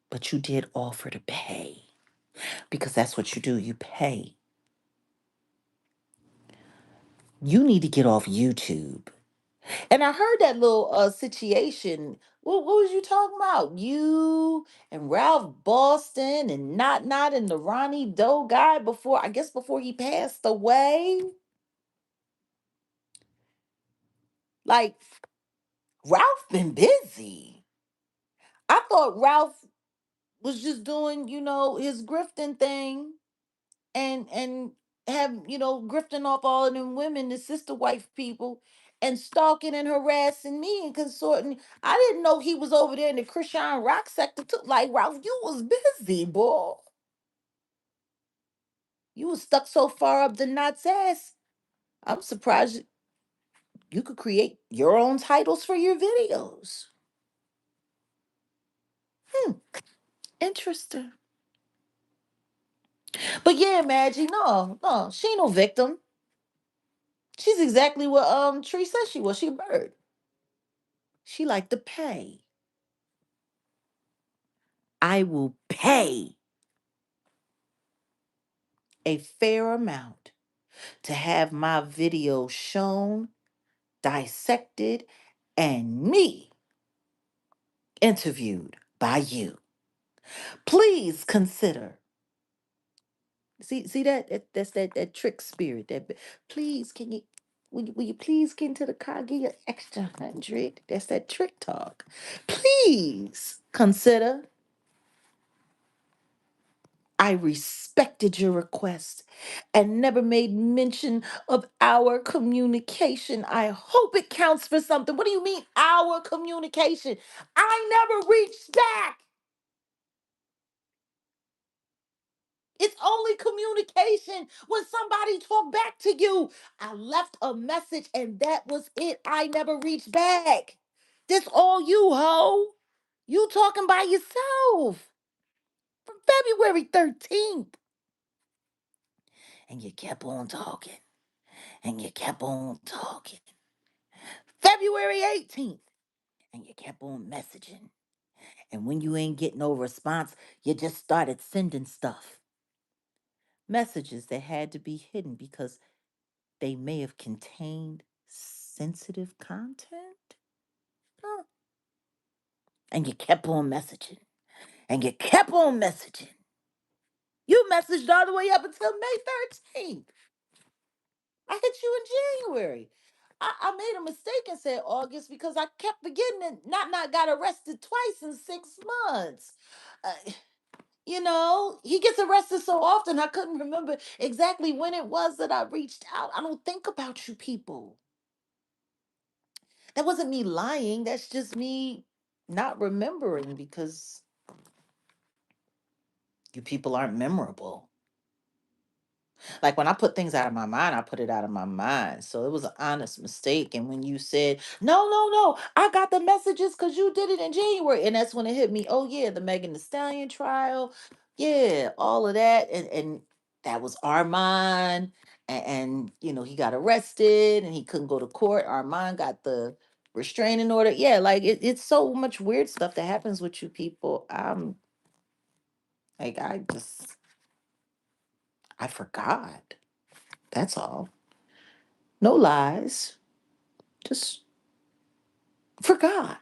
But you did offer to pay because that's what you do. You pay. You need to get off YouTube. And I heard that little situation. What was you talking about? You and Ralph Boston and not and the Ronnie Doe guy before, I guess before he passed away. Like, Ralph been busy. I thought Ralph was just doing, his grifting thing and have, grifting off all of them women, the sister wife people, and stalking and harassing me and consorting. I didn't know he was over there in the Christian rock sector too. Like, Ralph, you was busy, boy. You was stuck so far up the knot's ass. I'm surprised you could create your own titles for your videos. Hmm, interesting. But yeah, Maggie, no, she ain't no victim. She's exactly what Tree said she was. She a bird. She like to pay. I will pay a fair amount to have my video shown, dissected, and me interviewed by you. Please consider. See that's that trick spirit. Please can you will you please get into the car, give you extra 100? That's that trick talk. Please consider. I respected your request and never made mention of our communication. I hope it counts for something. What do you mean, our communication? I never reached back. It's only communication when somebody talked back to you. I left a message and that was it. I never reached back. This all you, ho. You talking by yourself from February 13th. And you kept on talking. And you kept on talking. February 18th, and you kept on messaging. And when you ain't getting no response, you just started sending stuff. Messages that had to be hidden because they may have contained sensitive content. Huh. And you kept on messaging. And you kept on messaging. You messaged all the way up until May 13th. I hit you in January. I made a mistake and said August because I kept forgetting that not got arrested twice in 6 months. Uh, he gets arrested so often I couldn't remember exactly when it was that I reached out. I don't think about you people. That wasn't me lying. That's just me not remembering because you people aren't memorable. Like when I put things out of my mind, I put it out of my mind. So it was an honest mistake. And when you said, no, no, no, I got the messages because you did it in January. And that's when it hit me. Oh, yeah, the Megan Thee Stallion trial. Yeah, all of that. And that was Armand. And he got arrested and he couldn't go to court. Armand got the restraining order. Yeah, like it's so much weird stuff that happens with you people. Like, I forgot. That's all. No lies. Just forgot.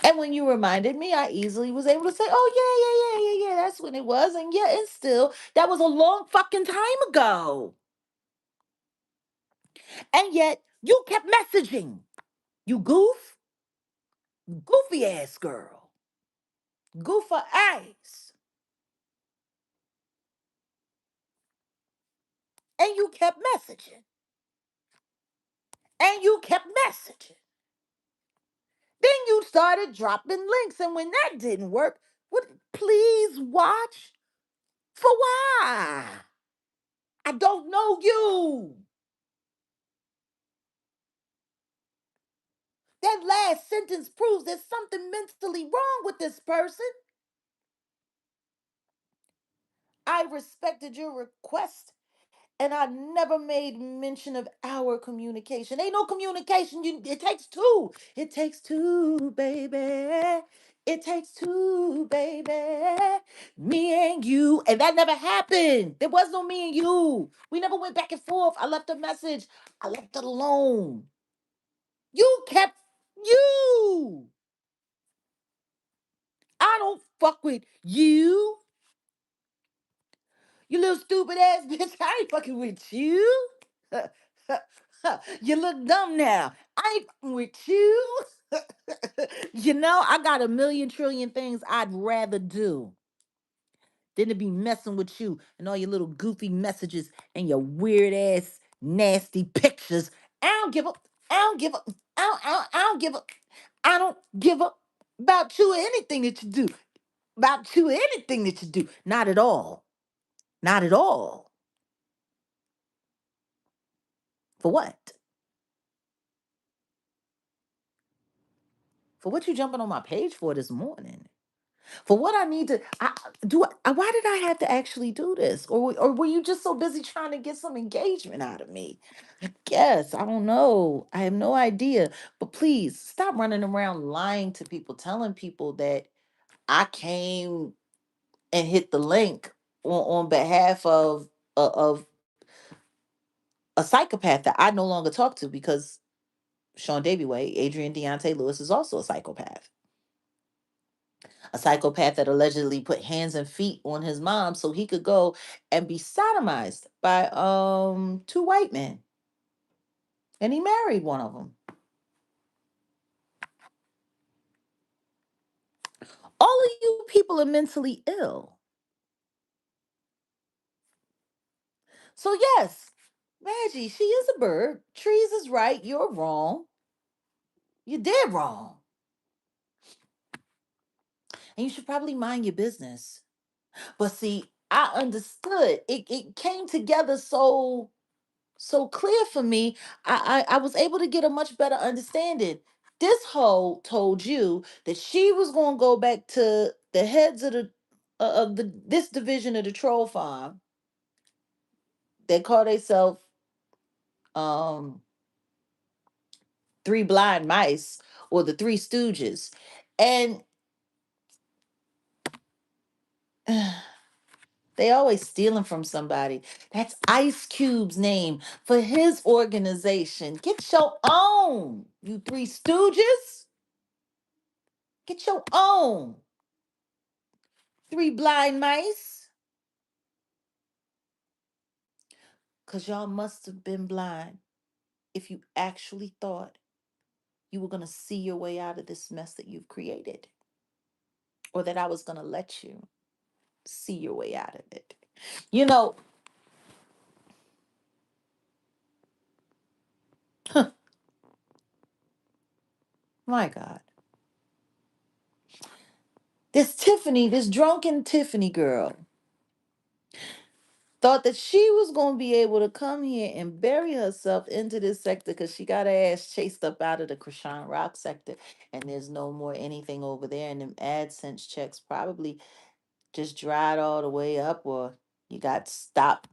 And when you reminded me, I easily was able to say, oh, yeah, yeah, yeah, yeah, yeah, that's when it was. And yeah, and still, that was a long fucking time ago. And yet, you kept messaging. You goofy ass girl, goofer ass. And you kept messaging. And you kept messaging. Then you started dropping links. And when that didn't work, what, please watch for why? I don't know you. That last sentence proves there's something mentally wrong with this person. I respected your request and I never made mention of our communication. Ain't no communication. It takes two. It takes two, baby. It takes two, baby. Me and you. And that never happened. There was no me and you. We never went back and forth. I left a message. I left it alone. You kept you. I don't fuck with you. You little stupid ass bitch. I ain't fucking with you. You look dumb now. I ain't fucking with you. I got a million trillion things I'd rather do than to be messing with you and all your little goofy messages and your weird ass nasty pictures. I don't give up. I don't give up. I don't give up. I don't give up about you or anything that you do. About you or anything that you do. Not at all. Not at all. For what? For what you jumping on my page for this morning? For what I need to why did I have to actually do this? Or were you just so busy trying to get some engagement out of me? I guess. I don't know. I have no idea. But please stop running around lying to people, telling people that I came and hit the link on behalf of a psychopath that I no longer talk to because Sean Davy Way, Adrian Deontay Lewis is also a psychopath. A psychopath that allegedly put hands and feet on his mom so he could go and be sodomized by two white men. And he married one of them. All of you people are mentally ill. So yes, Maggie, she is a bird. Trees is right. You're wrong. You did wrong. And you should probably mind your business. But see, I understood. It came together so clear for me. I was able to get a much better understanding. This hoe told you that she was going to go back to the heads of the this division of the troll farm. They call themselves um Three Blind Mice or the Three Stooges. And they always stealing from somebody. That's Ice Cube's name for his organization. Get your own, you Three Stooges. Get your own. Three Blind Mice. Because y'all must have been blind if you actually thought you were going to see your way out of this mess that you've created, or that I was going to let you see your way out of it. You know, my God. This Tiffany, this drunken Tiffany girl, thought that she was going to be able to come here and bury herself into this sector because she got her ass chased up out of the Krishan Rock sector, and there's no more anything over there. And them AdSense checks probably just dried all the way up, or you got stopped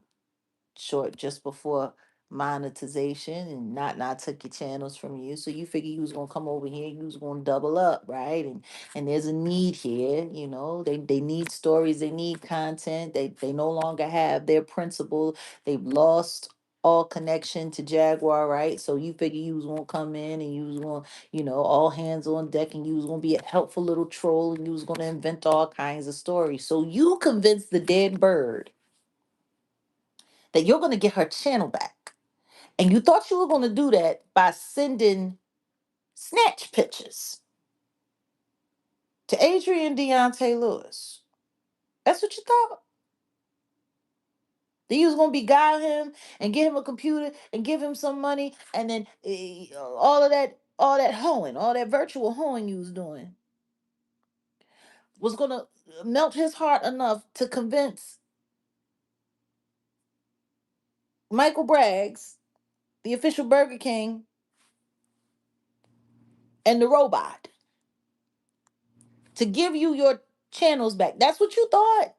short just before monetization, and not took your channels from you. So you figure you was gonna come over here, you was gonna double up, right? And there's a need here, they need stories, they need content, they no longer have their principal, they've lost all connection to Jaguar, right? So you figure you was gonna come in and you was gonna, all hands on deck, and you was gonna be a helpful little troll, and you was gonna invent all kinds of stories. So you convinced the dead bird that you're going to get her channel back. And you thought you were going to do that by sending snatch pictures to Adrian Deontay Lewis. That's what you thought? That you was going to beguile him and get him a computer and give him some money, and then all that hoeing, all that virtual hoeing you was doing was going to melt his heart enough to convince Michael Braggs, the official Burger King, and the robot to give you your channels back. That's what you thought.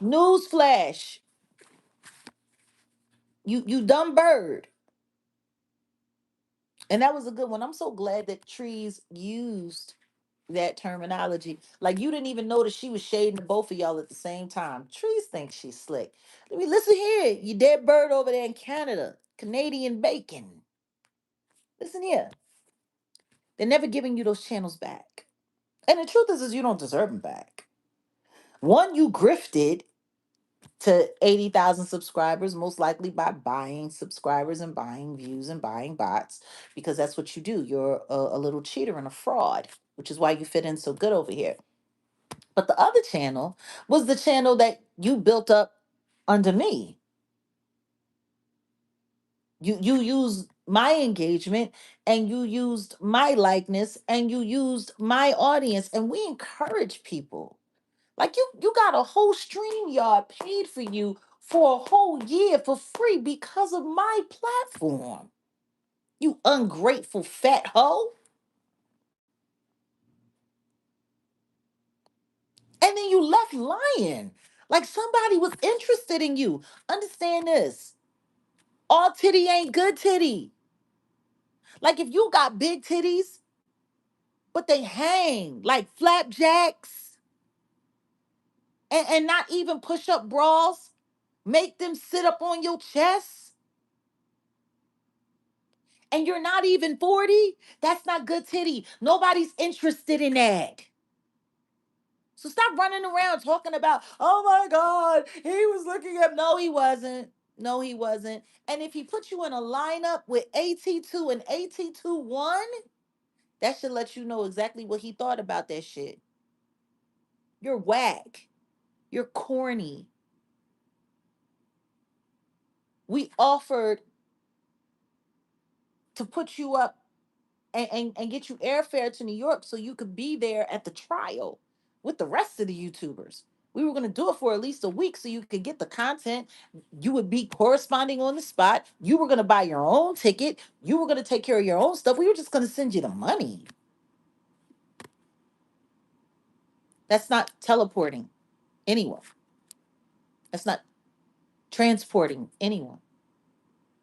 Newsflash. You dumb bird. And that was a good one. I'm so glad that Trees used that terminology. Like, you didn't even notice she was shading both of y'all at the same time. Trees thinks she's slick. Let me listen here. You dead bird over there in Canada. Canadian bacon. Listen here, they're never giving you those channels back. And the truth is you don't deserve them back. One, you grifted to 80,000 subscribers, most likely by buying subscribers and buying views and buying bots, because that's what you do. You're a little cheater and a fraud, which is why you fit in so good over here. But the other channel was the channel that you built up under me. You used my engagement and you used my likeness and you used my audience, and we encourage people. Like you got a whole stream yard paid for you for a whole year for free because of my platform. You ungrateful fat hoe. And then you left lying. Like somebody was interested in you. Understand this. All titty ain't good titty. Like if you got big titties, but they hang like flapjacks and not even push up bras, make them sit up on your chest, and you're not even 40, that's not good titty. Nobody's interested in that. So stop running around talking about, oh my God, he was looking at. No, he wasn't. No, he wasn't. And if he put you in a lineup with AT2 and AT2 won, that should let you know exactly what he thought about that shit. You're whack. You're corny. We offered to put you up and get you airfare to New York so you could be there at the trial with the rest of the YouTubers. We were going to do it for at least a week so you could get the content. You would be corresponding on the spot. You were going to buy your own ticket. You were going to take care of your own stuff. We were just going to send you the money. That's not teleporting anyone. That's not transporting anyone.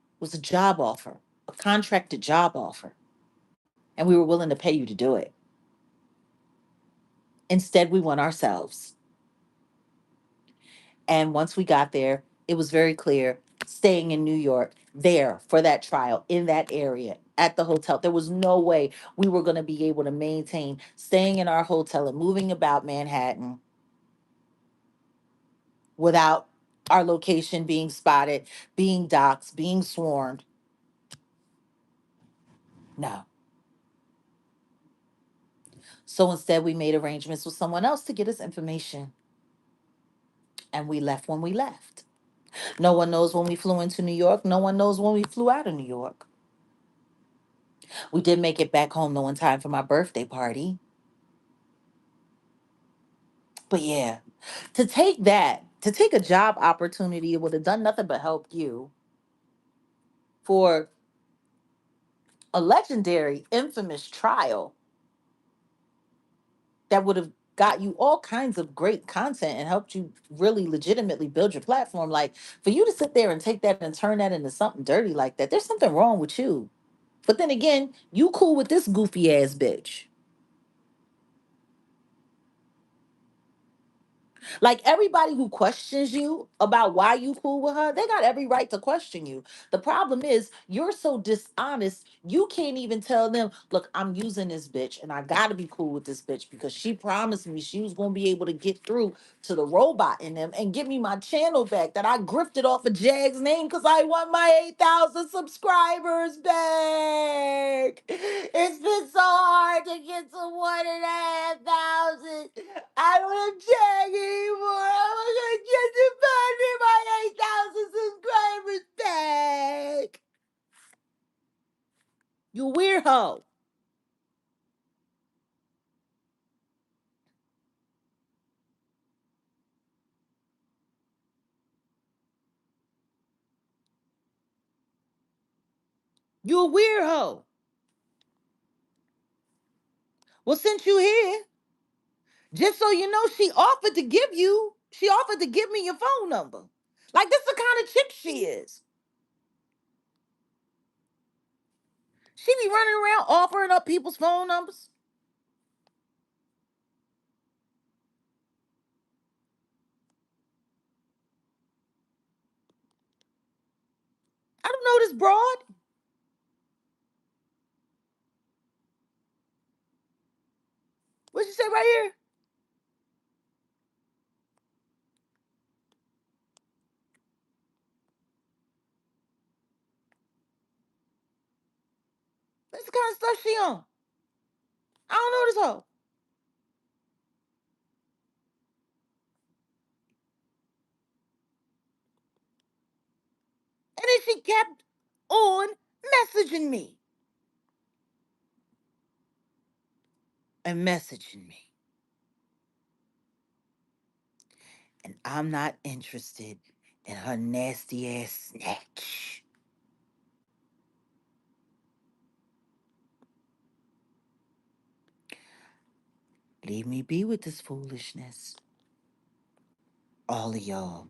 It was a job offer, a contracted job offer. And we were willing to pay you to do it. Instead, we won ourselves. And once we got there, it was very clear staying in New York, there for that trial, in that area, at the hotel. There was no way we were going to be able to maintain staying in our hotel and moving about Manhattan without our location being spotted, being doxxed, being swarmed. No. So instead, we made arrangements with someone else to get us information. And we left when we left. No one knows when we flew into New York. No one knows when we flew out of New York. We did make it back home though in time for my birthday party. But yeah, to take a job opportunity, it would have done nothing but help you for a legendary, infamous trial that would have got you all kinds of great content and helped you really legitimately build your platform. Like for you to sit there and take that and turn that into something dirty like that, there's something wrong with you. But then again, you cool with this goofy ass bitch. Like everybody who questions you about why you cool with her, they got every right to question you. The problem is you're so dishonest, you can't even tell them, look, I'm using this bitch and I gotta be cool with this bitch because she promised me she was gonna be able to get through to the robot in them and give me my channel back that I grifted off of Jag's name because I want my 8,000 subscribers back. It's been so hard to get to 1,500. I don't have Jag anymore. I'm gonna get to find me my 8,000 subscribers back. You weird hoe. You a weird hoe. Well, since you here, just so you know, she offered to give me your phone number. Like this the kind of chick she is. She be running around offering up people's phone numbers. I don't know this broad. What she say right here? That's the kind of stuff she on. I don't know this hoe. And then she kept on messaging me and messaging me. And I'm not interested in her nasty ass snatch. Leave me be with this foolishness. All of y'all,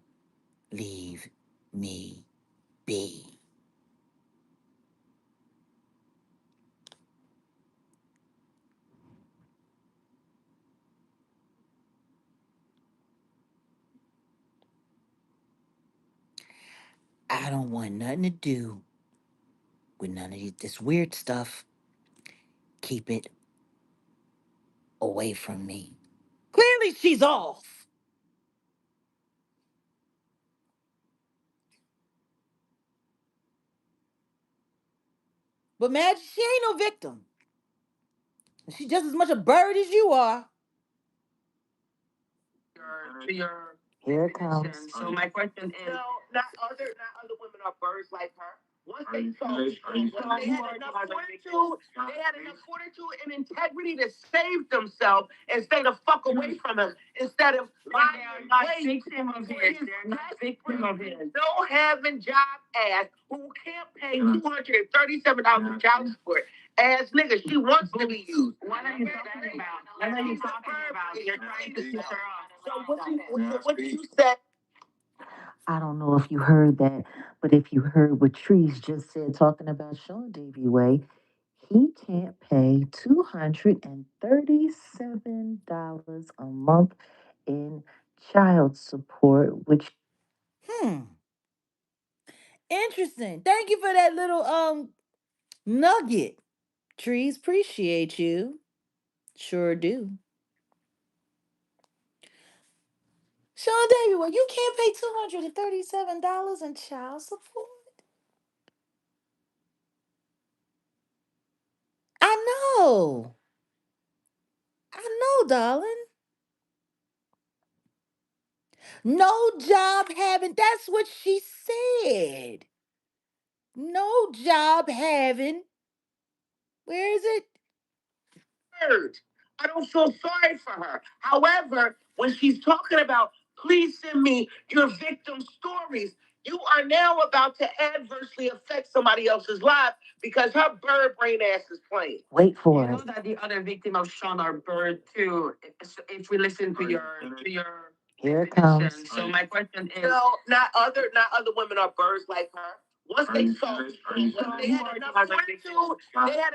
leave me be. I don't want nothing to do with none of this weird stuff. Keep it away from me. Clearly, she's off. But Madge, she ain't no victim. She's just as much a bird as you are. Your Here it comes. So my question is, no, not other women are birds like her. Once they saw, they had enough fortitude, and integrity to save themselves and stay the fuck away from him instead of lying and victim of his. They're not victim of his. No having job ass who can't pay $237 in child support. Ass nigga, she wants to be used. What are you talking about? What are you talking about? You're trying to switch her off. So what do you say? I don't know if you heard that, but if you heard what Trees just said talking about Sean Davy Way, he can't pay $237 a month in child support, which interesting. Thank you for that little nugget. Trees, appreciate you. Sure do. Sean Davy, well, you can't pay $237 in child support. I know. I know, darling. No job having. That's what she said. No job having. Where is it? Hurt. I don't feel sorry for her. However, when she's talking about, please send me your victim stories, you are now about to adversely affect somebody else's life because her bird brain ass is playing. Wait for You know it. that the other victim of Sean are bird too. If we listen to your Here it comes. so my question is, no, not other women are birds like her. Once they saw, they had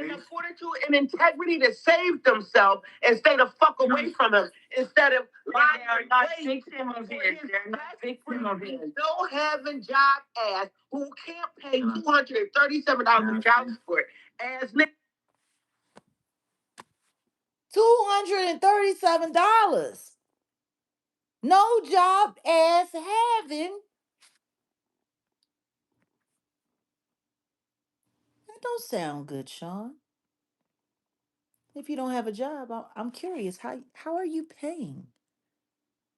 enough fortitude, and integrity to save themselves and stay the fuck away from him instead of lying. They're not victim of it. They're not victim of it. No having job ass who can't pay $237 in child support. As $237. No job as having. That don't sound good, Sean. If you don't have a job, I'm curious. How are you paying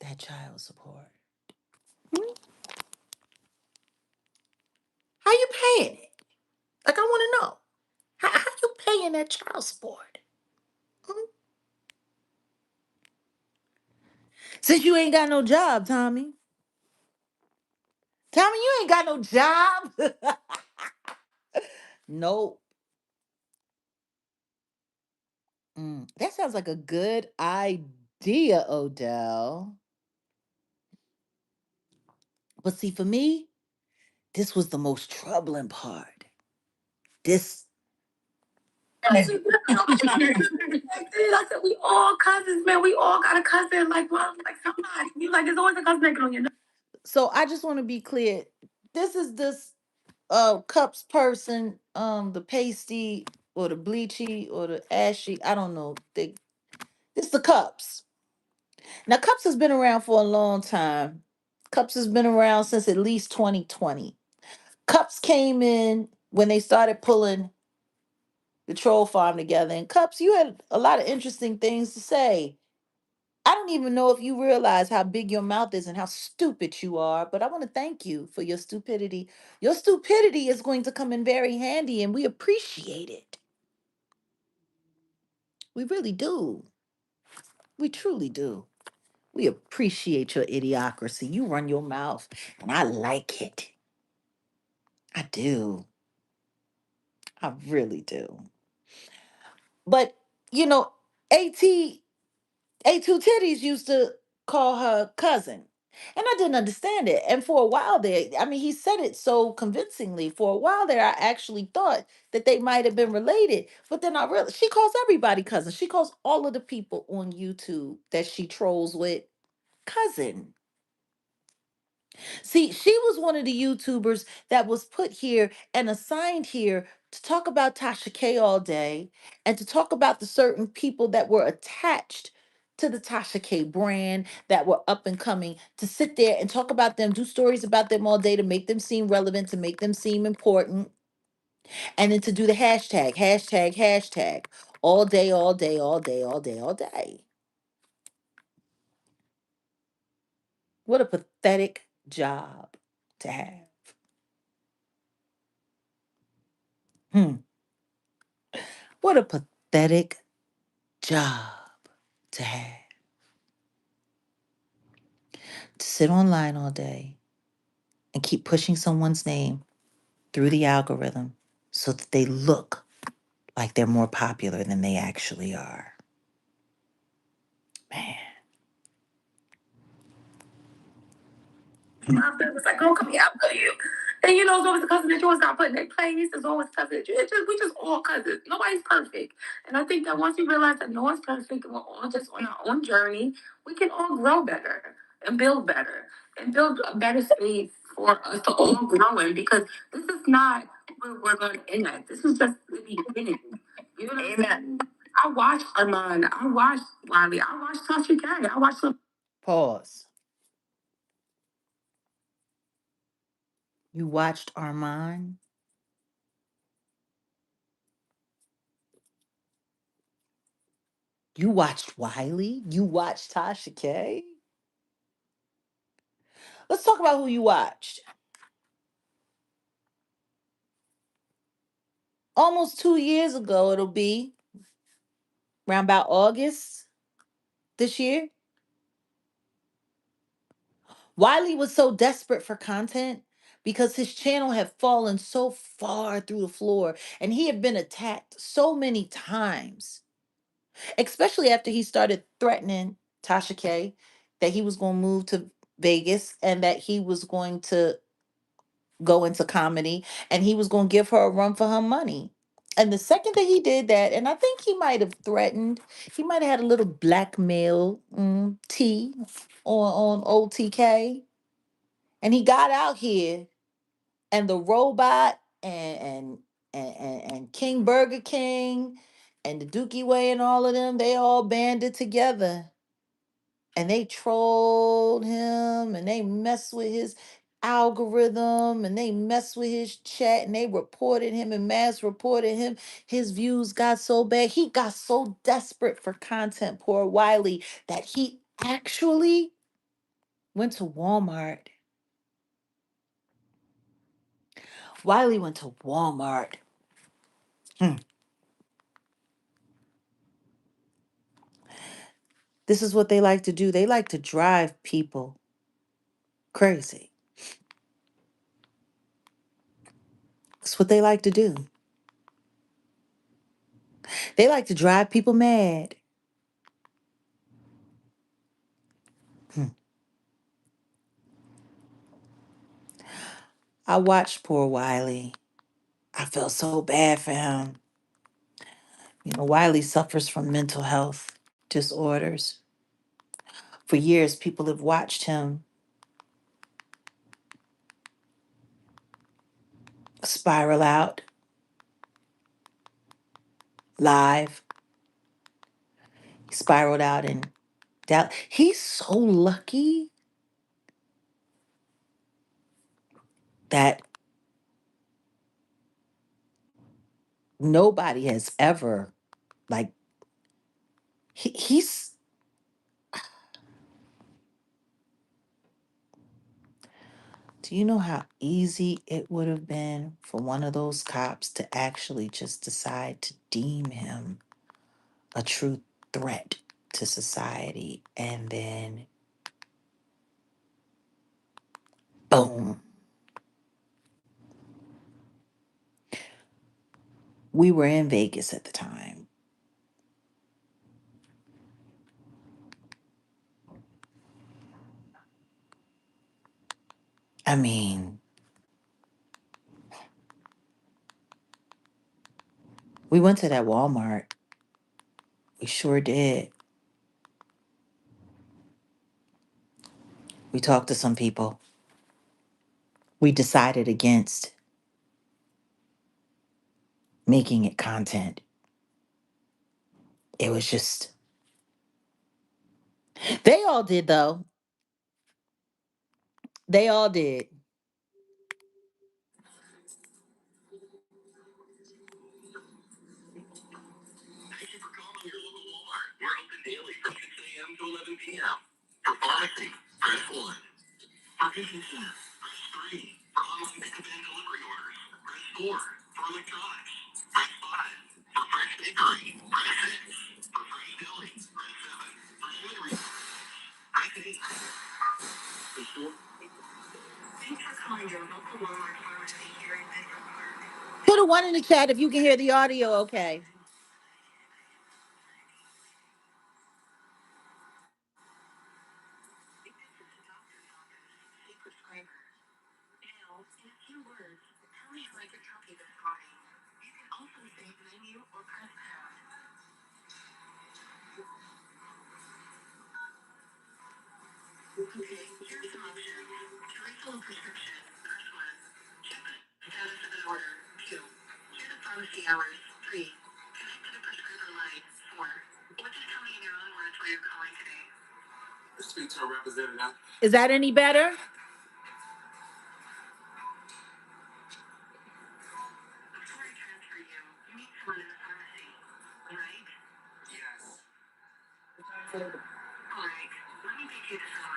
that child support? Hmm? How you paying it? Like I want to know. How you paying that child support? Hmm? Since you ain't got no job, Tommy. Tommy, you ain't got no job. Nope. That sounds like a good idea, Odell. But see, for me, this was the most troubling part. This. I said, we all cousins, man. We all got a cousin, like, well, like somebody. You like, there's always a cousin on your. So I just want to be clear. This is this cups person, the pasty or the bleachy or the ashy. I don't know. It's the cups. Now, cups has been around for a long time. Cups has been around since at least 2020. Cups came in when they started pulling the troll farm together. And Cups, you had a lot of interesting things to say. I don't even know if you realize how big your mouth is and how stupid you are, but I want to thank you for your stupidity. Your stupidity is going to come in very handy, and we appreciate it. We really do. We truly do. We appreciate your idiocracy. You run your mouth, and I like it. I do. I really do. But, you know, AT A2 Titties used to call her cousin. And I didn't understand it. And for a while there, I mean, he said it so convincingly. For a while there, I actually thought that they might have been related. But then I realized she calls everybody cousin. She calls all of the people on YouTube that she trolls with cousin. See, she was one of the YouTubers that was put here and assigned here to talk about Tasha K all day and to talk about the certain people that were attached to the Tasha K brand that were up and coming, to sit there and talk about them, do stories about them all day to make them seem relevant, to make them seem important, and then to do the hashtag, hashtag, hashtag all day, all day, all day, all day, all day. What a pathetic job to have. Hmm. What a pathetic job to have. To sit online all day and keep pushing someone's name through the algorithm so that they look like they're more popular than they actually are. Man. My family was like, "Girl, come here, I'll you." And you know, it's always the cousin that you was not putting in place. It's always cousin that you. It's just we just all cousins. Nobody's perfect. And I think that once you realize that no one's perfect and we're all just on our own journey, we can all grow better and build a better space for us to all grow in, because this is not where we're going to end at. This is just the beginning. You know what I'm saying? I watched Armand. I watched Wiley. I watched Tasha K. I watched some. Pause. You watched Armand? You watched Wiley? You watched Tasha K? Let's talk about who you watched. Almost 2 years ago, it'll be around about August this year. Wiley was so desperate for content because his channel had fallen so far through the floor and he had been attacked so many times, especially after he started threatening Tasha K that he was going to move to Vegas and that he was going to go into comedy and he was going to give her a run for her money. And the second that he did that, and I think he might have threatened, he might have had a little blackmail T on OTK. And he got out here, and the robot and King Burger King and the Dookie Way and all of them, they all banded together and they trolled him and they messed with his algorithm and they messed with his chat and they reported him and mass reported him. His views got so bad. He got so desperate for content, poor Wiley, that he actually went to Walmart. Wiley went to Walmart. Hmm. This is what they like to do. They like to drive people crazy. That's what they like to do. They like to drive people mad. Hmm. I watched poor Wiley. I felt so bad for him. You know, Wiley suffers from mental health disorders. For years, people have watched him spiral out live. spiraled out and down. He's so lucky that nobody has ever like he's do you know how easy it would have been for one of those cops to actually just decide to deem him a true threat to society and then boom. We were in Vegas at the time. I mean, we went to that Walmart. We sure did. We talked to some people. We decided against making it content. It was just, they all did though. They all did. Thank you for calling your local Walmart. We're open daily from 6 a.m. to 11 p.m. For pharmacy, press 1. For businesses, press 3. For online pickup and delivery orders, press 4. For electronics, press 5. For fresh bakery, press 6. For fresh deli, press 7. For jewelry, press 8. For store. Thanks for calling your local Walmart pharmacy here in Metro Park. Put a one in the chat if you can hear the audio okay. Now, in a few words, tell me how I could help you this morning. You can also say menu or press pound. Okay, here's some options. To refill a prescription, press 1. Check the status of an order, 2. Check the pharmacy hours, 3. Connect to the prescriber line, 4. Or just tell me in your own words why you're calling today. Speak to a representative. Is that any better? Before I transfer you, you need someone in the pharmacy, right? Yes. Alright, let me take you to someone.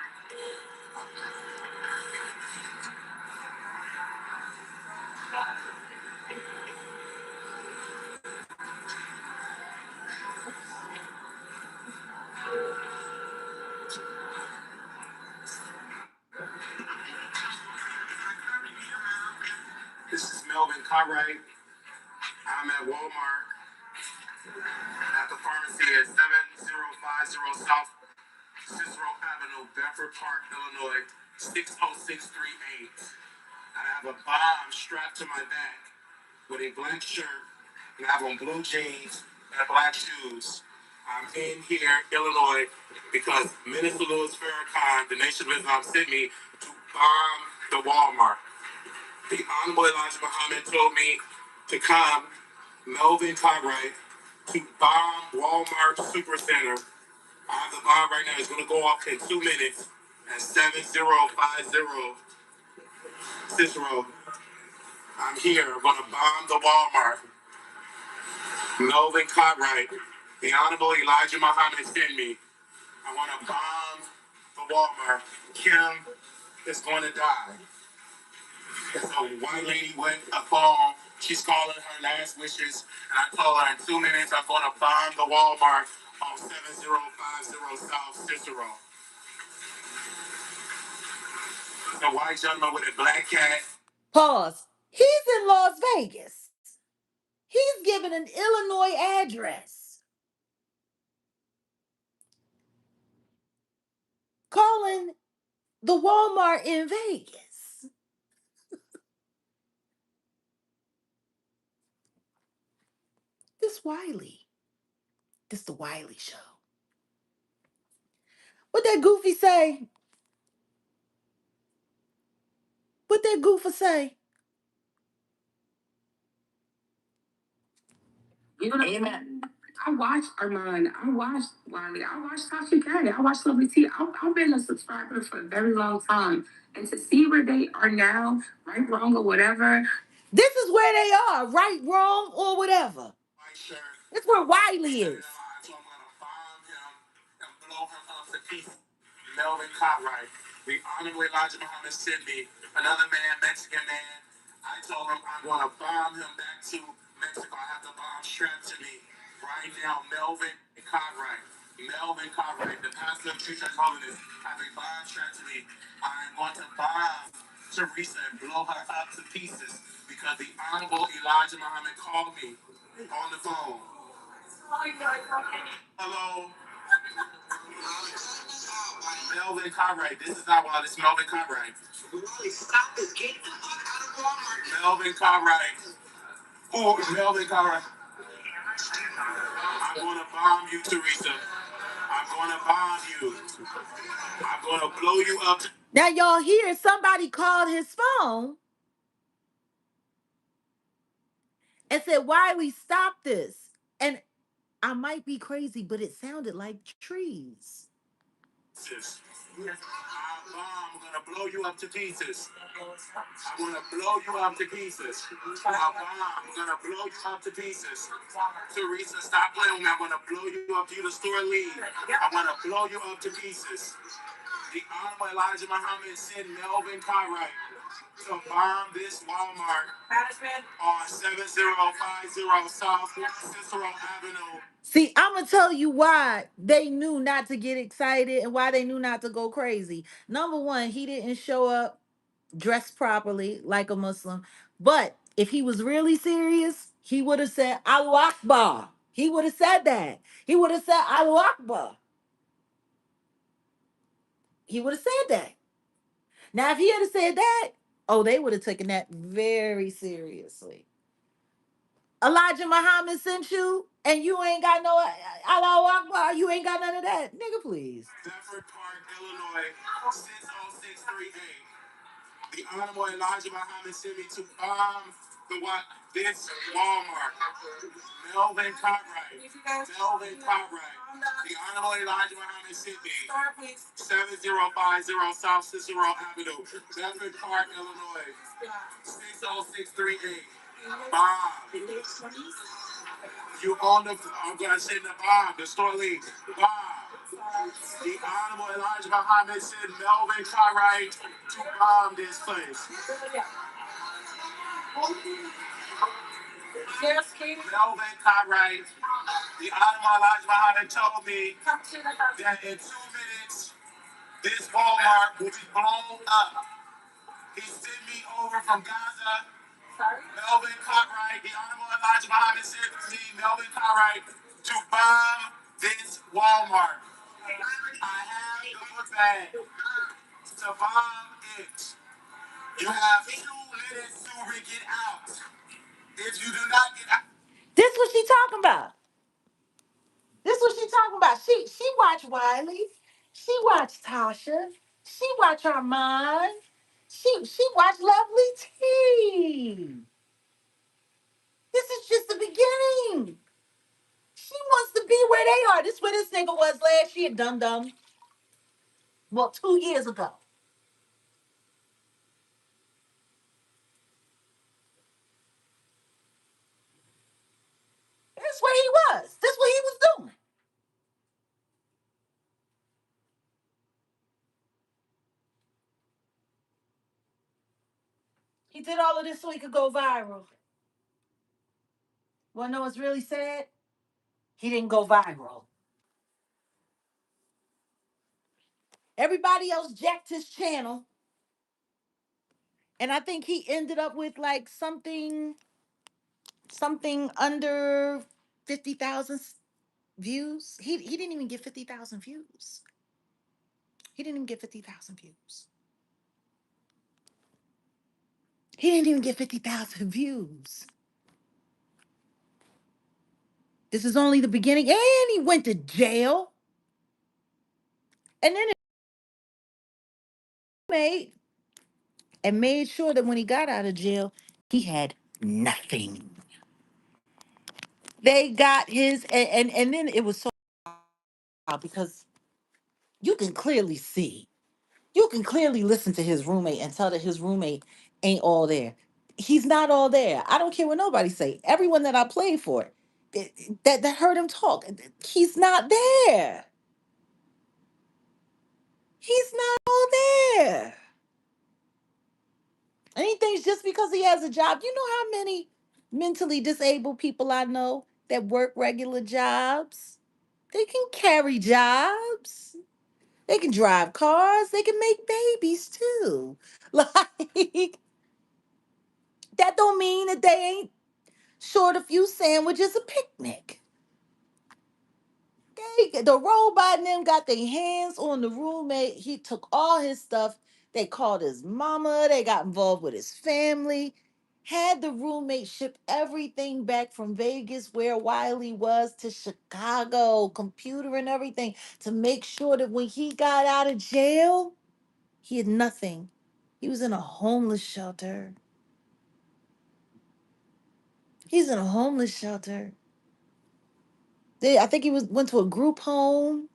This is Melvin Cartwright. I'm at Walmart at the pharmacy at 7050 South Cicero Avenue, Bedford Park, Illinois, 60638. I have a bomb strapped to my back with a black shirt, and I have on blue jeans and black shoes. I'm in here, Illinois, because Minister Louis Farrakhan, the Nation of Islam, sent me to bomb the Walmart. The Honorable Elijah Muhammad told me to come, Melvin Cartwright, to bomb Walmart Supercenter. I have the bomb right now. It's going to go off in 2 minutes at 7050 Cicero. I'm here. I'm going to bomb the Walmart. Melvin Cartwright, the Honorable Elijah Muhammad sent me. I want to bomb the Walmart. Kim is going to die. There's a white lady with a phone. She's calling her last wishes. And I told her in 2 minutes I'm going to bomb the Walmart on 7050 South Cicero. The white gentleman with a black cat. Pause. He's in Las Vegas. He's given an Illinois address. Calling the Walmart in Vegas. This Wiley. This the Wiley show. What that goofy say? What that goofer say? Amen. I watched Armand. I watched Wiley. I watched Tasha K. I watched Lovely T. I've been a subscriber for a very long time. And to see where they are now, right, wrong, or whatever. This is where they are, right, wrong, or whatever. It's where Wiley is. So I'm gonna bomb him and blow him up to pieces. Melvin Cartwright, the Honorable Elijah Muhammad Sydney, another man, Mexican man. I told him I'm gonna bomb him back to Mexico. I have the bomb strapped to me right now. Melvin Cartwright, Melvin Cartwright, the pastor of Church of Holiness, have a bomb strapped to me. I'm going to bomb Teresa and blow her up to pieces because the Honorable Elijah Muhammad called me on the phone. Hello, Melvin Cartwright. This is not wild. It's Melvin Cartwright. Stop this. Get the fuck out of Walmart. Melvin Cartwright. Who is Melvin Cartwright? I'm going to bomb you, Teresa. I'm going to bomb you. I'm going to blow you up. Now y'all hear somebody called his phone and said, Wiley, stop this. And I might be crazy, but it sounded like trees. I'm gonna blow you up to pieces. I'm gonna blow you up to pieces. I'm gonna blow you up to pieces. Teresa, stop playing with me. I'm gonna blow you up. You the store lead. I'm gonna blow you up to pieces. The Honorable Elijah Muhammad sent Melvin Cartwright to bomb this Walmart on 7050 South Cicero Avenue. See, I'm going to tell you why they knew not to get excited and why they knew not to go crazy. Number one, he didn't show up dressed properly like a Muslim. But if he was really serious, he would have said, Allahu Akbar. He would have said that. He would have said, Allahu Akbar. He would have said that. Now, if he had said that, oh, they would have taken that very seriously. Elijah Muhammad sent you, and you ain't got no Allahu Akbar. You ain't got none of that, nigga. Please. Bedford Park, Illinois, 60638. The Honorable Elijah Muhammad sent me to bomb the what? This Walmart. Melvin Cartwright. Melvin Cartwright. The Honorable Elijah Muhammad sent me 7050 South Cicero Avenue, Bedford Park, Illinois, 60638. Bomb. You on the? I'm gonna send the bomb. The store lead. Bomb. The Honorable Elijah Muhammad sent Melvin Cartwright to bomb this place. Melvin Cartwright. The Honorable Elijah Muhammad told me that in 2 minutes this Walmart will be blown up. He sent me over from Gaza. Melvin Cartwright, the Honorable Elijah Muhammad sent me, Melvin Cartwright, to bomb this Walmart. I have the book bag to bomb it. You have 2 minutes to get out. If you do not get out. This what she talking about. This what she talking about. She watched Wiley. She watched Tasha. She watched Armand. She watched Lovely T. This is just the beginning. She wants to be where they are. This is where this nigga was last year, dum dum. Well, 2 years ago. That's where he was. That's what he was doing. He did all of this so he could go viral. Wanna know what's really sad? He didn't go viral. Everybody else jacked his channel. And I think he ended up with like something under 50,000 views. He didn't even get 50,000 views. He didn't even get 50,000 views. He didn't even get 50,000 views. This is only the beginning. And he went to jail. And then it made sure that when he got out of jail, he had nothing. They got his, and then it was so wild because you can clearly see, you can clearly listen to his roommate and tell that his roommate ain't all there. He's not all there. I don't care what nobody say. Everyone that I played for, that heard him talk, he's not there. He's not all there. And he thinks just because he has a job, you know how many mentally disabled people I know that work regular jobs? They can carry jobs. They can drive cars. They can make babies too. Like, that don't mean that they ain't short a few sandwiches a picnic. The robot and them got their hands on the roommate. He took all his stuff. They called his mama. They got involved with his family. Had the roommate ship everything back from Vegas, where Wiley was, to Chicago, computer and everything, to make sure that when he got out of jail, he had nothing. He was in a homeless shelter. He's in a homeless shelter. I think he went to a group home.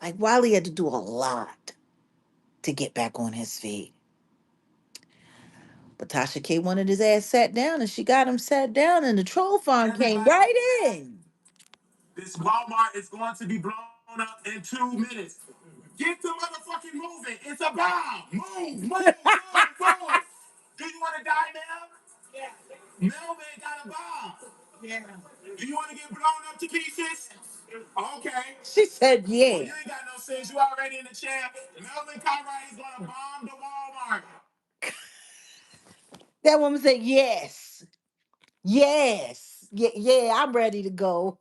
Like, Wiley had to do a lot to get back on his feet. But Tasha K wanted his ass sat down, and she got him sat down, and the troll farm came right in. This Walmart is going to be blown up in 2 minutes. Get the motherfucking moving. It's a bomb. Move, move, move, move. Do you want to die now? Yeah. Melvin got a bomb. Yeah. Do you want to get blown up to pieces? Okay. She said, Well, yeah. you ain't got no sense. You already in the chair. Melvin Cartwright is going to bomb the Walmart. That woman said, yes. Yes. Yeah, yeah, I'm ready to go.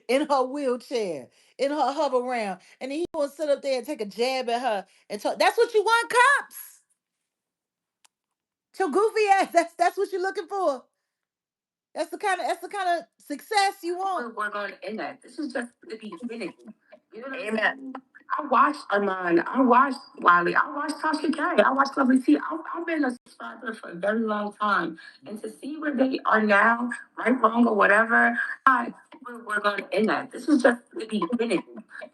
In her wheelchair, in her hover round. And then he gonna sit up there and take a jab at her and talk. That's what you want, cops. Your goofy ass. That's what you're looking for. That's the kind of success you want. We're going to end that. This is just the beginning. You know what I Amen. I watched Armand. I watched Wiley. I watched Tasha K. I watched Lovely T. I've been a subscriber for a very long time. And to see where they are now, right, wrong, or whatever, we're going to end that. This is just the beginning.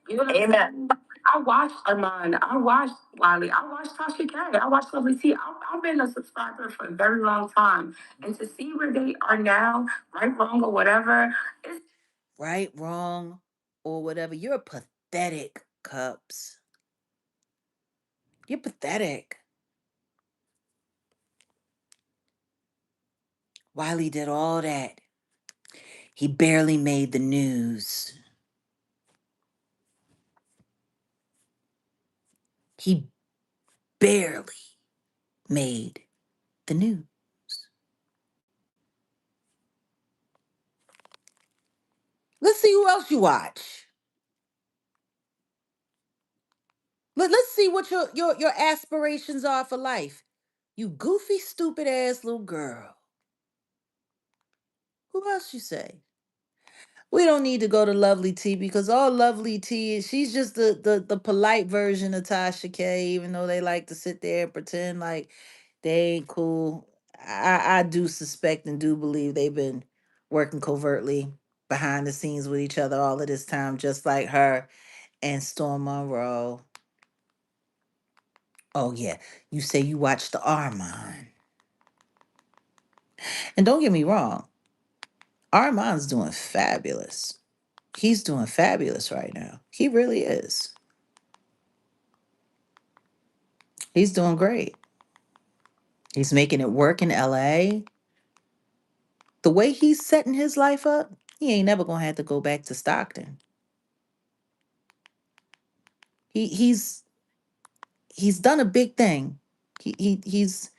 You know what Amen. I watched Armand. I watched Wiley. I watched Tasha K. I watched Lovely T. I've been a subscriber for a very long time. And to see where they are now, right, wrong, or whatever, it's right, wrong, or whatever. You're pathetic, Cups. You're pathetic. Wiley did all that. He barely made the news. He barely made the news. Let's see who else you watch. Let's see what your aspirations are for life. You goofy, stupid ass little girl. Who else you say? We don't need to go to Lovely T because all Lovely T is, she's just the polite version of Tasha K, even though they like to sit there and pretend like they ain't cool. I do suspect and do believe they've been working covertly behind the scenes with each other all of this time, just like her and Storm Monroe. Oh yeah, you say you watched the Armand. And don't get me wrong, Armand's doing fabulous. He's doing fabulous right now. He really is. He's doing great. He's making it work in LA. The way he's setting his life up, he ain't never gonna have to go back to Stockton. He's done a big thing. He's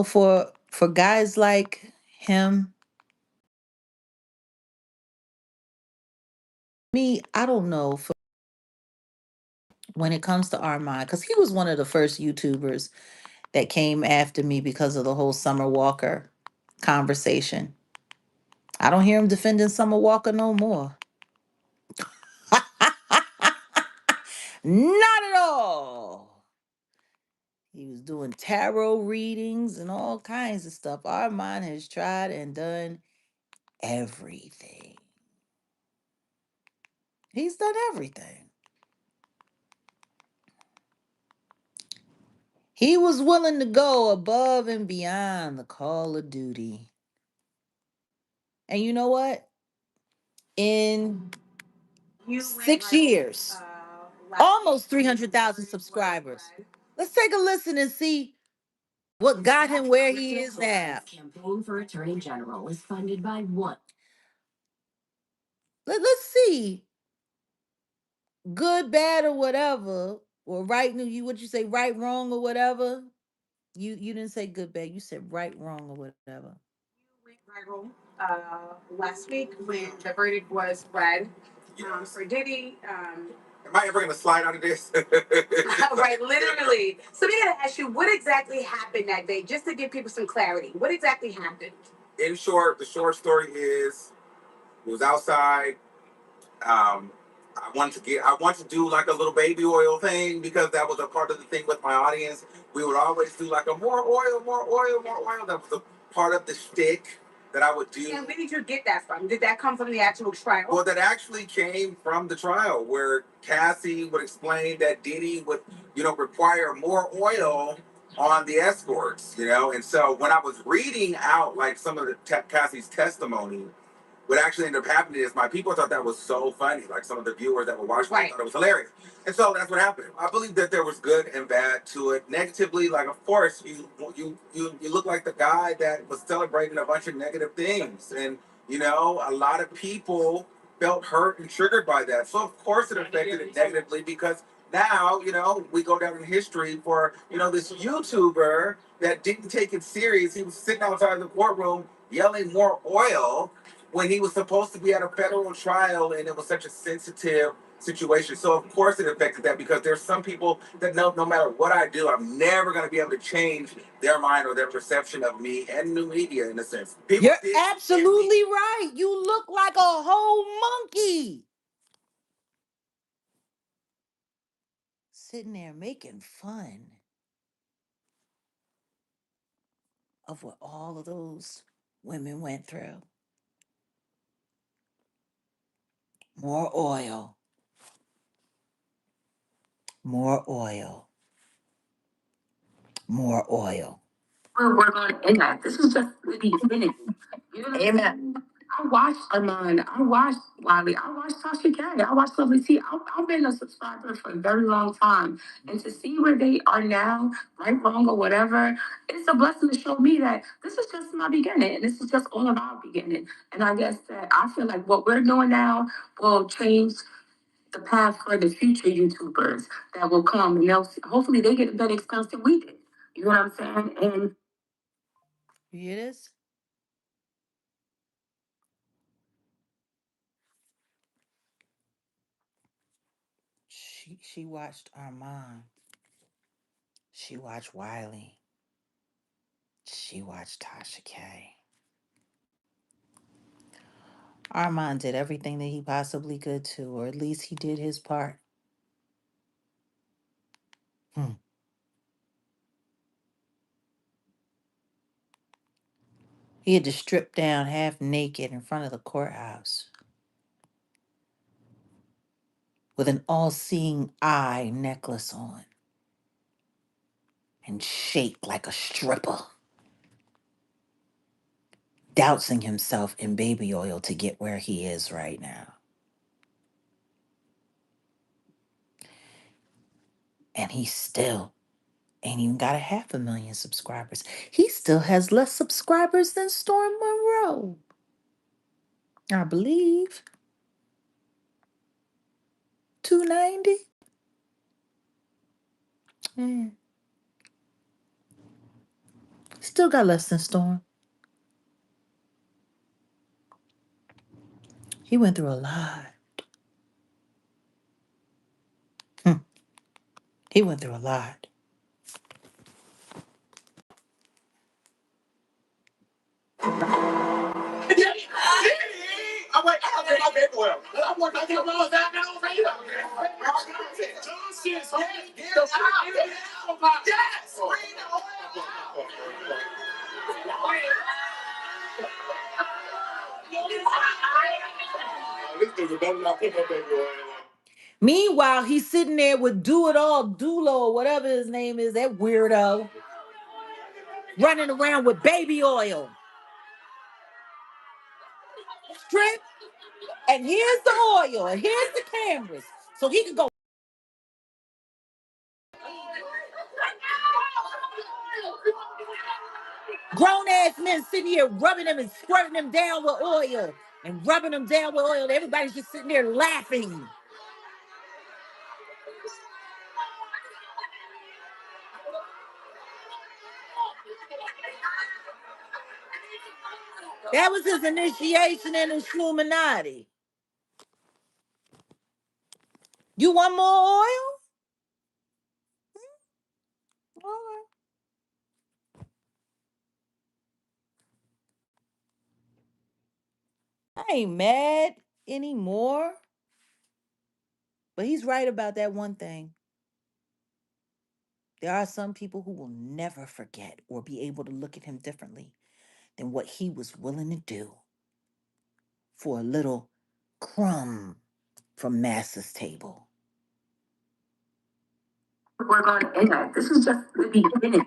for guys like him, me, I don't know for when it comes to Armand, because he was one of the first YouTubers that came after me because of the whole Summer Walker conversation. I don't hear him defending Summer Walker no more. Not at all. He was doing tarot readings and all kinds of stuff. Armand has tried and done everything. He's done everything. He was willing to go above and beyond the call of duty. And you know what? In 6 years, almost 300,000 subscribers. Let's take a listen and see what got him where he is now. Campaign for Attorney General is funded by what? Let's see. Good, bad, or whatever, or right, you what you say, right, wrong, or whatever. You didn't say good, bad. You said right, wrong, or whatever. Went viral last week when the verdict was read for Diddy. Am I ever going to slide out of this? Right, literally. So we got to ask you, what exactly happened that day, just to give people some clarity? What exactly happened? In short, the short story is, it was outside. Um, I wanted to do like a little baby oil thing because that was a part of the thing with my audience. We would always do like a more oil, more oil, more oil. That was a part of the shtick that I would do. And where did you get that from? Did that come from the actual trial? Well, that actually came from the trial where Cassie would explain that Diddy would, require more oil on the escorts, and so when I was reading out like some of the Cassie's testimony, what actually ended up happening is my people thought that was so funny. Like some of the viewers that were watching, right, thought it was hilarious. And so that's what happened. I believe that there was good and bad to it. Negatively, like of course, you look like the guy that was celebrating a bunch of negative things, and a lot of people felt hurt and triggered by that. So of course it affected it negatively because now we go down in history for this YouTuber that didn't take it serious. He was sitting outside the courtroom yelling more oil when he was supposed to be at a federal trial and it was such a sensitive situation. So of course it affected that because there's some people that know no matter what I do, I'm never going to be able to change their mind or their perception of me and new media in a sense. People You're absolutely right. You look like a whole monkey. Sitting there making fun of what all of those women went through. More oil. More oil. More oil. We're going to end that. This is just the beginning. You know what I'm saying? I watched Armand. I watched Wiley. I watched Tasha K. I watched Lovely T. I've been a subscriber for a very long time. And to see where they are now, right, wrong, or whatever, it's a blessing to show me that this is just my beginning. And this is just all of our beginning. And I guess that I feel like what we're doing now will change the path for the future YouTubers that will come. And hopefully they get a better experience than we did. You know what I'm saying? And you hear this? She watched Armand. She watched Wiley. She watched Tasha K. Armand did everything that he possibly could to, or at least he did his part. Hmm. He had to strip down half naked in front of the courthouse with an all-seeing eye necklace on and shaped like a stripper, dousing himself in baby oil to get where he is right now. And he still ain't even got a 500,000 subscribers. He still has less subscribers than Storm Monroe, I believe. 290. Yeah. Still got less than Storm. He went through a lot. Hmm. He went through a lot. Meanwhile, he's sitting there with Do It All, Dulo, whatever his name is, that weirdo, running around with baby oil. Strip, and here's the oil, and here's the cameras. So he can go. Grown ass men sitting here rubbing them and squirting them down with oil and rubbing them down with oil. Everybody's just sitting there laughing. That was his initiation in the Illuminati. You want more oil? All right. I ain't mad anymore. But he's right about that one thing. There are some people who will never forget or be able to look at him differently than what he was willing to do for a little crumb from Master's table. We're going to end that. This is just the beginning.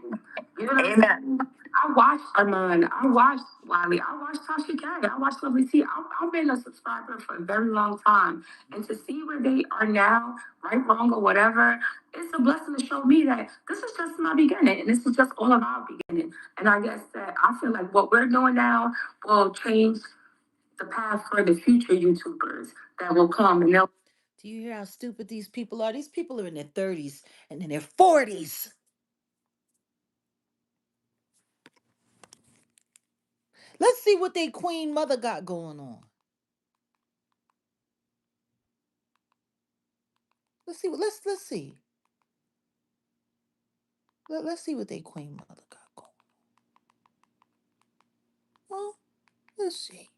You know what I'm saying? I watched Armand. I watched Wiley. I watched Tasha K. I watched Lovely T. I've been a subscriber for a very long time. And to see where they are now, right, wrong, or whatever, it's a blessing to show me that this is just my beginning. And this is just all of our beginning. And I guess that I feel like what we're doing now will change the path for the future YouTubers that will come, and they'll. Do you hear how stupid these people are? These people are in their 30s and in their 40s. Let's see what they queen mother got going on. Let's see what let's see. Let's see what they queen mother got going on. Well, let's see.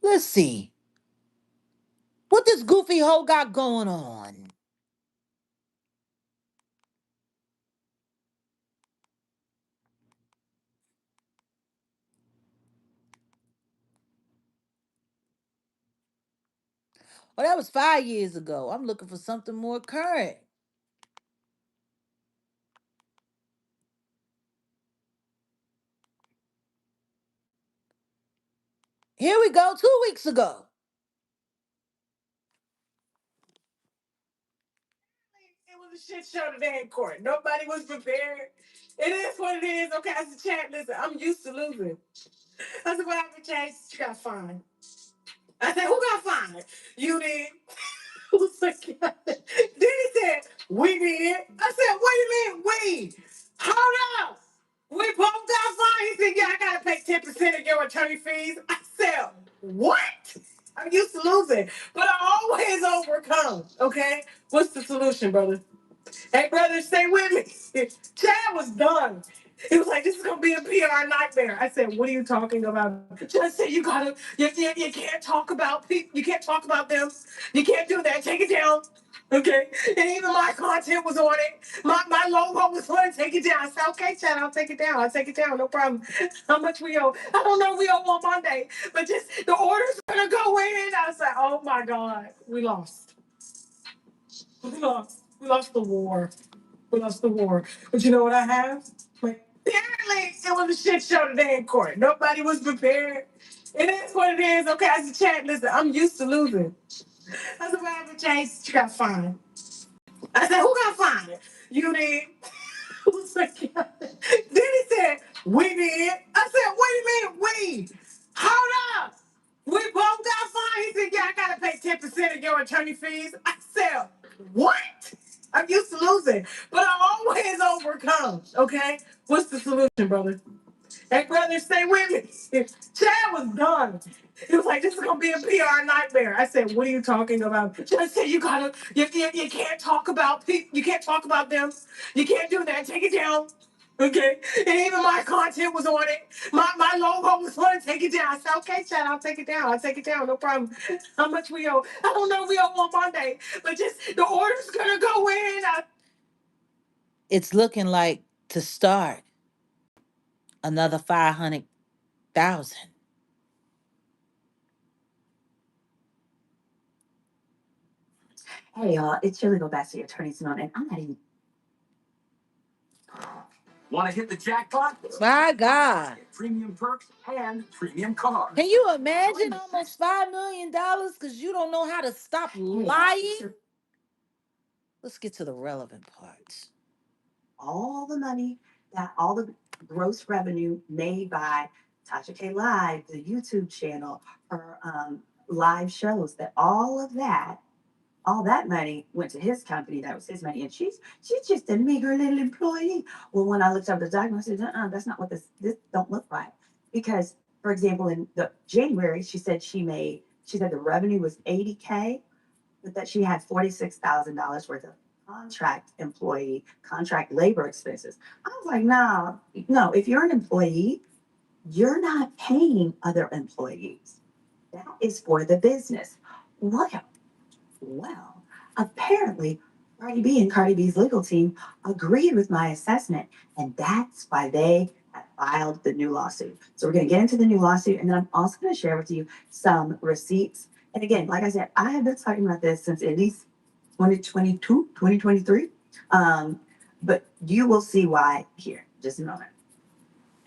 Let's see. What this goofy hoe got going on? Oh, that was 5 years ago. I'm looking for something more current. Here we go, 2 weeks ago. It was a shit show today in court. Nobody was prepared. It is what it is. Okay, as a chat, listen, I'm used to losing. I said, what happened, Chase? You got fined. I said, who got fined? You did. Who said, then he said, we did. I said, what do you mean, we? Hold up. We both got fined. He said, yeah, I got to pay 10% of your attorney fees. I said, what? I'm used to losing, but I always overcome, okay? What's the solution, brother? Hey, brother, stay with me. Chad was done. He was like, this is gonna be a PR nightmare. I said, what are you talking about? Chad said, you can't talk about people. You can't talk about them. You can't do that. Take it down. Okay. And even my content was on it. My logo was on it. Take it down. I said, okay, Chad, I'll take it down. I'll take it down. No problem. How much we owe? I don't know. We owe on Monday, but just the order's gonna go in. I was like, oh my God, we lost. We lost. We lost the war. We lost the war. But you know what I have? Like, apparently, it was a shit show today in court. Nobody was prepared. It is what it is. Okay, as a chat, listen, I'm used to losing. I said, what happened, Chase? You got fined. I said, who got fined? You did. Who said, then he said, we did. I said, what do you mean, we? Hold up. We both got fined. He said, yeah, I got to pay 10% of your attorney fees. I said, what? I'm used to losing, but I always overcome, okay? What's the solution, brother? Hey, brother, stay with me. Chad was done. He was like, this is going to be a PR nightmare. I said, what are you talking about? Chad said, you can't talk about people. You can't talk about them. You can't do that. Take it down. Okay, and even my content was on it. My logo was on it. Take it down. I said, okay, Chad, I'll take it down. I'll take it down. No problem. How much we owe? I don't know. We owe on Monday, but just the order's gonna go in. It's looking like to start another 500,000. Hey, y'all, it's Shirley Go Back to your attorney's note, and I'm not even. Want to hit the jackpot? My God. Get premium perks and premium cars. Can you imagine almost $5 million because you don't know how to stop lying? Let's get to the relevant parts. All the money that all the gross revenue made by Tasha K Live, the YouTube channel, her live shows, that all that money went to his company. That was his money, and she's just a meager little employee. Well, when I looked up the document, I said, that's not what this don't look right. Because, for example, in the January, she said the revenue was 80K, but that she had $46,000 worth of contract labor expenses. I was like, no, if you're an employee, you're not paying other employees. That is for the business. Well, well, apparently, Cardi B and Cardi B's legal team agreed with my assessment, and that's why they have filed the new lawsuit. So we're going to get into the new lawsuit, and then I'm also going to share with you some receipts. And again, like I said, I have been talking about this since at least 2022, 2023. But you will see why here in just a moment.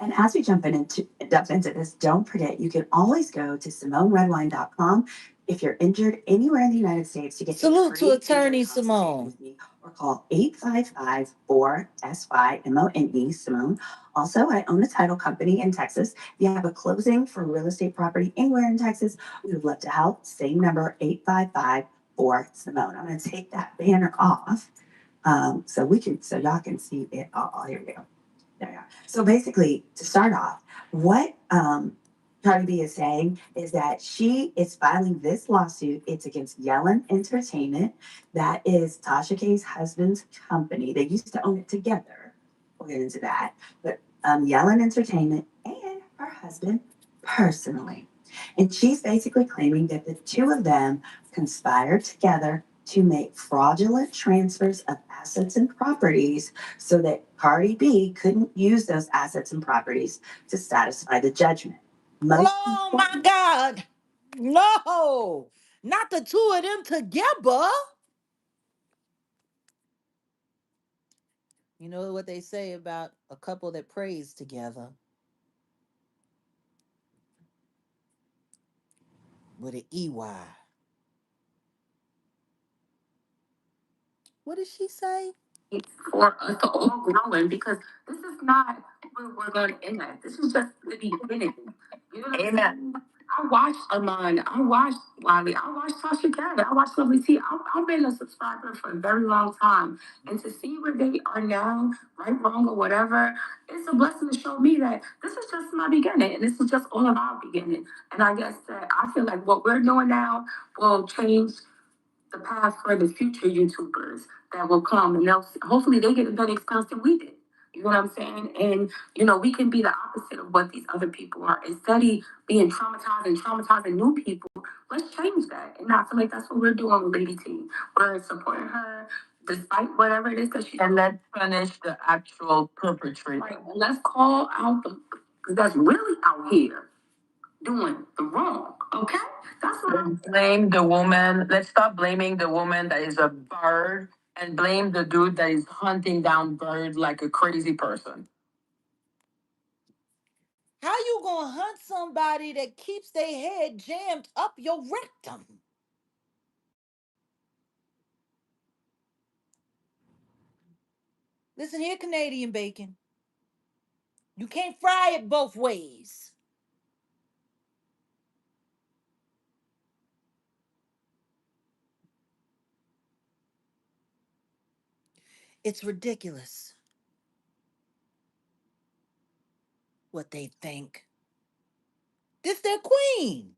And as we jump into this, don't forget you can always go to SimoneRedwine.com if you're injured anywhere in the United States to get Salute to Attorney Simone. with me, or call 855-4SY-MONE, Simone. Also, I own a title company in Texas. If you have a closing for real estate property anywhere in Texas, we would love to help. Same number, 855-4 Simone. I'm going to take that banner off so y'all can see it all. Here we go. There you are. So basically, to start off, what Cardi B is saying is that she is filing this lawsuit. It's against Yellen Entertainment. That is Tasha K's husband's company. They used to own it together. We'll get into that. But Yellen Entertainment and her husband personally. And she's basically claiming that the two of them conspired together to make fraudulent transfers of assets and properties so that Cardi B couldn't use those assets and properties to satisfy the judgment. Oh my God. No, not the two of them together. You know what they say about a couple that prays together with an EY. What did she say? For us to all grow in, because this is not where we're going to end at. This is just the beginning. You know what Amen. I watched Armand. I watched Wiley. I watched Tasha K. I watched Lovely T. I've been a subscriber for a very long time. And to see where they are now, right, wrong, or whatever, it's a blessing to show me that this is just my beginning. And this is just all of our beginning. And I guess that I feel like what we're doing now will change the path for the future YouTubers that will come, and they'll hopefully they get a better experience than we did. You know what I'm saying? And we can be the opposite of what these other people are. Instead of being traumatizing new people, let's change that. And I feel like that's what we're doing with Lady T. We're supporting her despite whatever it is that she. And let's punish the actual perpetrator. Right. And let's call out the because that's really out here doing the wrong. Okay? That's what I'm blame the woman. Let's stop blaming the woman that is a bird and blame the dude that is hunting down birds like a crazy person. How you gonna hunt somebody that keeps their head jammed up your rectum? Listen here, Canadian bacon. You can't fry it both ways. It's ridiculous what they think. This their queen.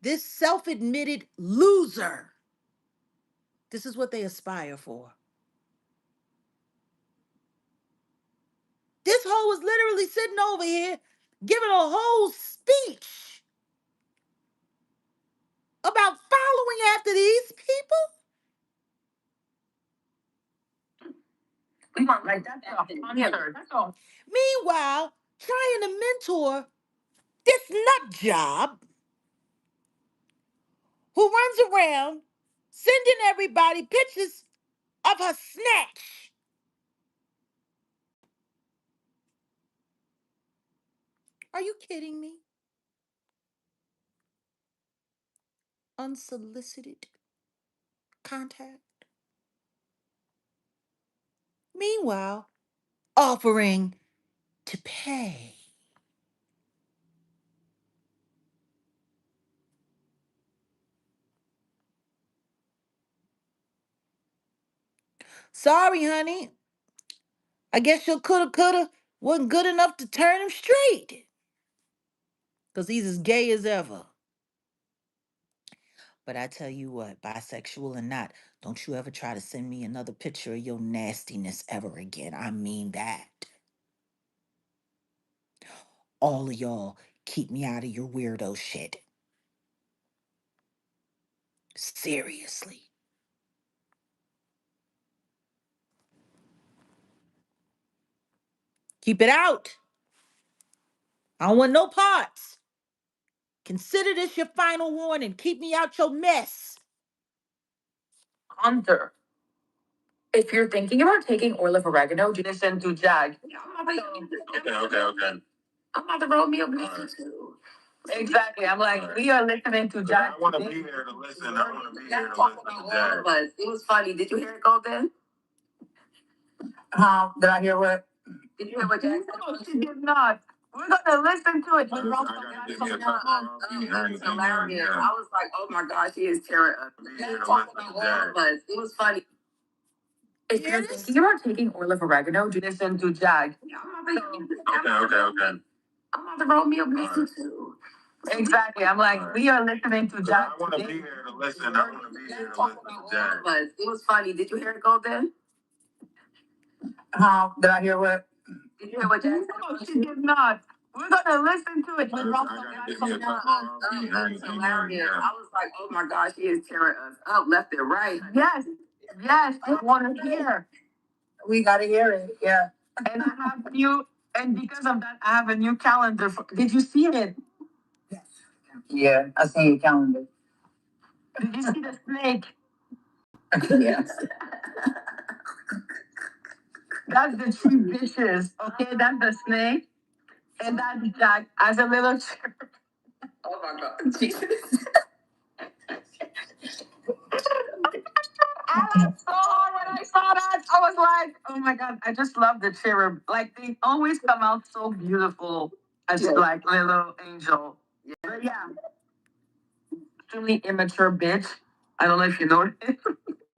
This self-admitted loser. This is what they aspire for. This hoe was literally sitting over here giving a whole speech about following after these people. We want like that's a hunter. That's all. Meanwhile, trying to mentor this nut job who runs around sending everybody pictures of her snatch. Are you kidding me? Unsolicited contact. Meanwhile, offering to pay. Sorry, honey. I guess your coulda wasn't good enough to turn him straight. Because he's as gay as ever. But I tell you what, bisexual or not, don't you ever try to send me another picture of your nastiness ever again. I mean that. All of y'all keep me out of your weirdo shit. Seriously. Keep it out. I don't want no parts. Consider this your final warning. Keep me out your mess. Hunter. If you're thinking about taking oil of oregano, do listen to Jag. Okay. I'm about to roll me a blunt too. Exactly. I'm like, we are listening to Jag. I want to be here to listen. I want to be here to listen to Jag. But it was funny. Did you hear it go then? Did I hear what? Did you hear what Jag said? No, she did not. We're gonna listen to it. Hilarious. I was like, oh my gosh, she is tearing up. Talking about all of us. It was funny. If you're thinking about taking oil of oregano, do listen to Jag. Okay. I'm about to roll me a blunt too. Exactly. I'm like, we are listening to Jag. I want to be here to listen. I want to be here to listen to Jag. But it was funny. Did you hear it go then? Did I hear what? Did you hear what Jag said? No, she did not. We're gonna listen to it. Hilarious. I was like, oh my gosh, she is tearing us up left and right. Yes, I want to hear. We gotta hear it, yeah. And I have new, and because of that, I have a new calendar. Did you see it? Yes. Yeah, I see your calendar. Did you see the snake? Yes. That's the three dishes, okay? That's the snake. And that's Jack as a little chirp. Oh my God. Jesus. I laughed so hard when I saw that. I was like, oh my God, I just love the cherub. Like, they always come out so beautiful as like little angel. Yeah. But yeah, extremely immature bitch. I don't know if you know it.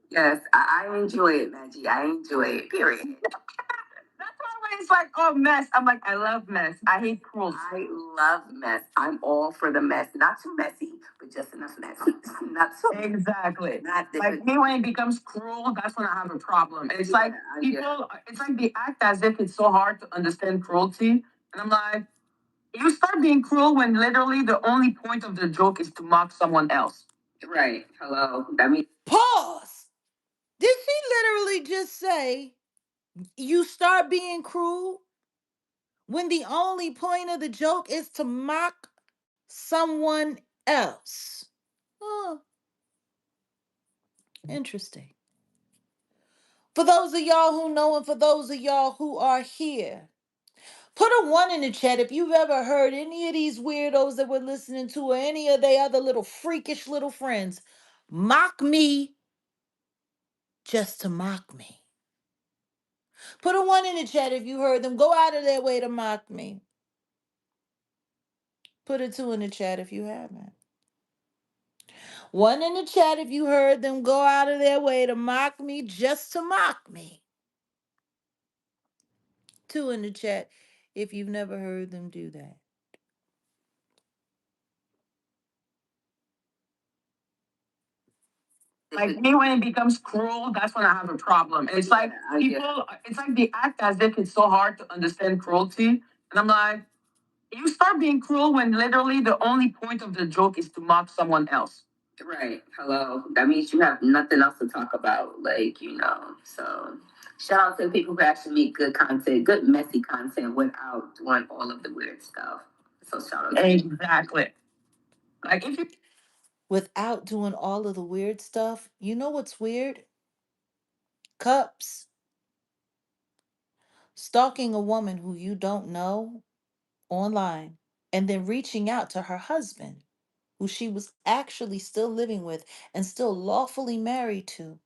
Yes, I enjoy it, Maggie. I enjoy it, period. That's why when it's like, oh, mess, I'm like, I love mess. I hate cruelty. I love mess. I'm all for the mess. Not too messy, but just enough mess. Not so. Exactly. Not like me when it becomes cruel, that's when I have a problem. It's like people, it's like they act as if it's so hard to understand cruelty. And I'm like, you start being cruel when literally the only point of the joke is to mock someone else. Right. Hello. That means. Pause. Did she literally just say you start being cruel when the only point of the joke is to mock someone else? Oh, interesting. For those of y'all who know and for those of y'all who are here, put a one in the chat if you've ever heard any of these weirdos that we're listening to or any of their other little freakish little friends mock me just to mock me. Put a one in the chat if you heard them go out of their way to mock me. Put a two in the chat if you haven't. One in the chat if you heard them go out of their way to mock me just to mock me. Two in the chat if you've never heard them do that. Like me, when it becomes cruel, that's when I have a problem. It's like people, it's like they act as if it's so hard to understand cruelty. And I'm like, you start being cruel when literally the only point of the joke is to mock someone else. Right. Hello. That means you have nothing else to talk about. So shout out to the people who actually make good content, good messy content without doing all of the weird stuff. So shout out to exactly. Like if you Without doing all of the weird stuff. You know what's weird? Cups. Stalking a woman who you don't know online and then reaching out to her husband, who she was actually still living with and still lawfully married to,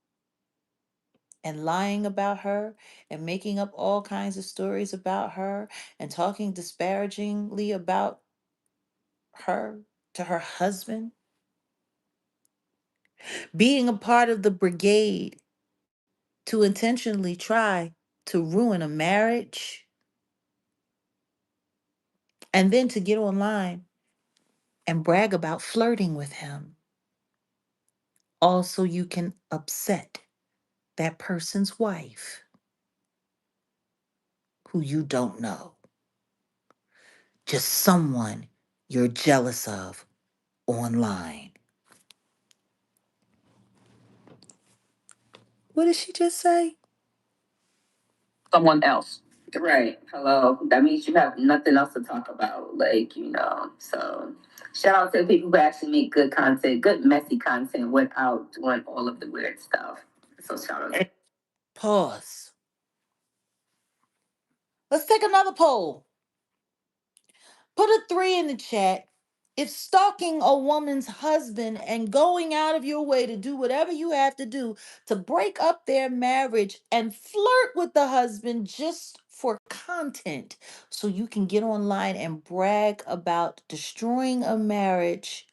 and lying about her and making up all kinds of stories about her and talking disparagingly about her to her husband, being a part of the brigade to intentionally try to ruin a marriage, and then to get online and brag about flirting with him. Also, you can upset that person's wife who you don't know, just someone you're jealous of online. What did she just say? someone else. Right. Hello. That means you have nothing else to talk about. So shout out to the people who actually make good content, good messy content without doing all of the weird stuff. So shout out. Pause. Let's take another poll. Put a three in the chat. If stalking a woman's husband and going out of your way to do whatever you have to do to break up their marriage and flirt with the husband just for content so you can get online and brag about destroying a marriage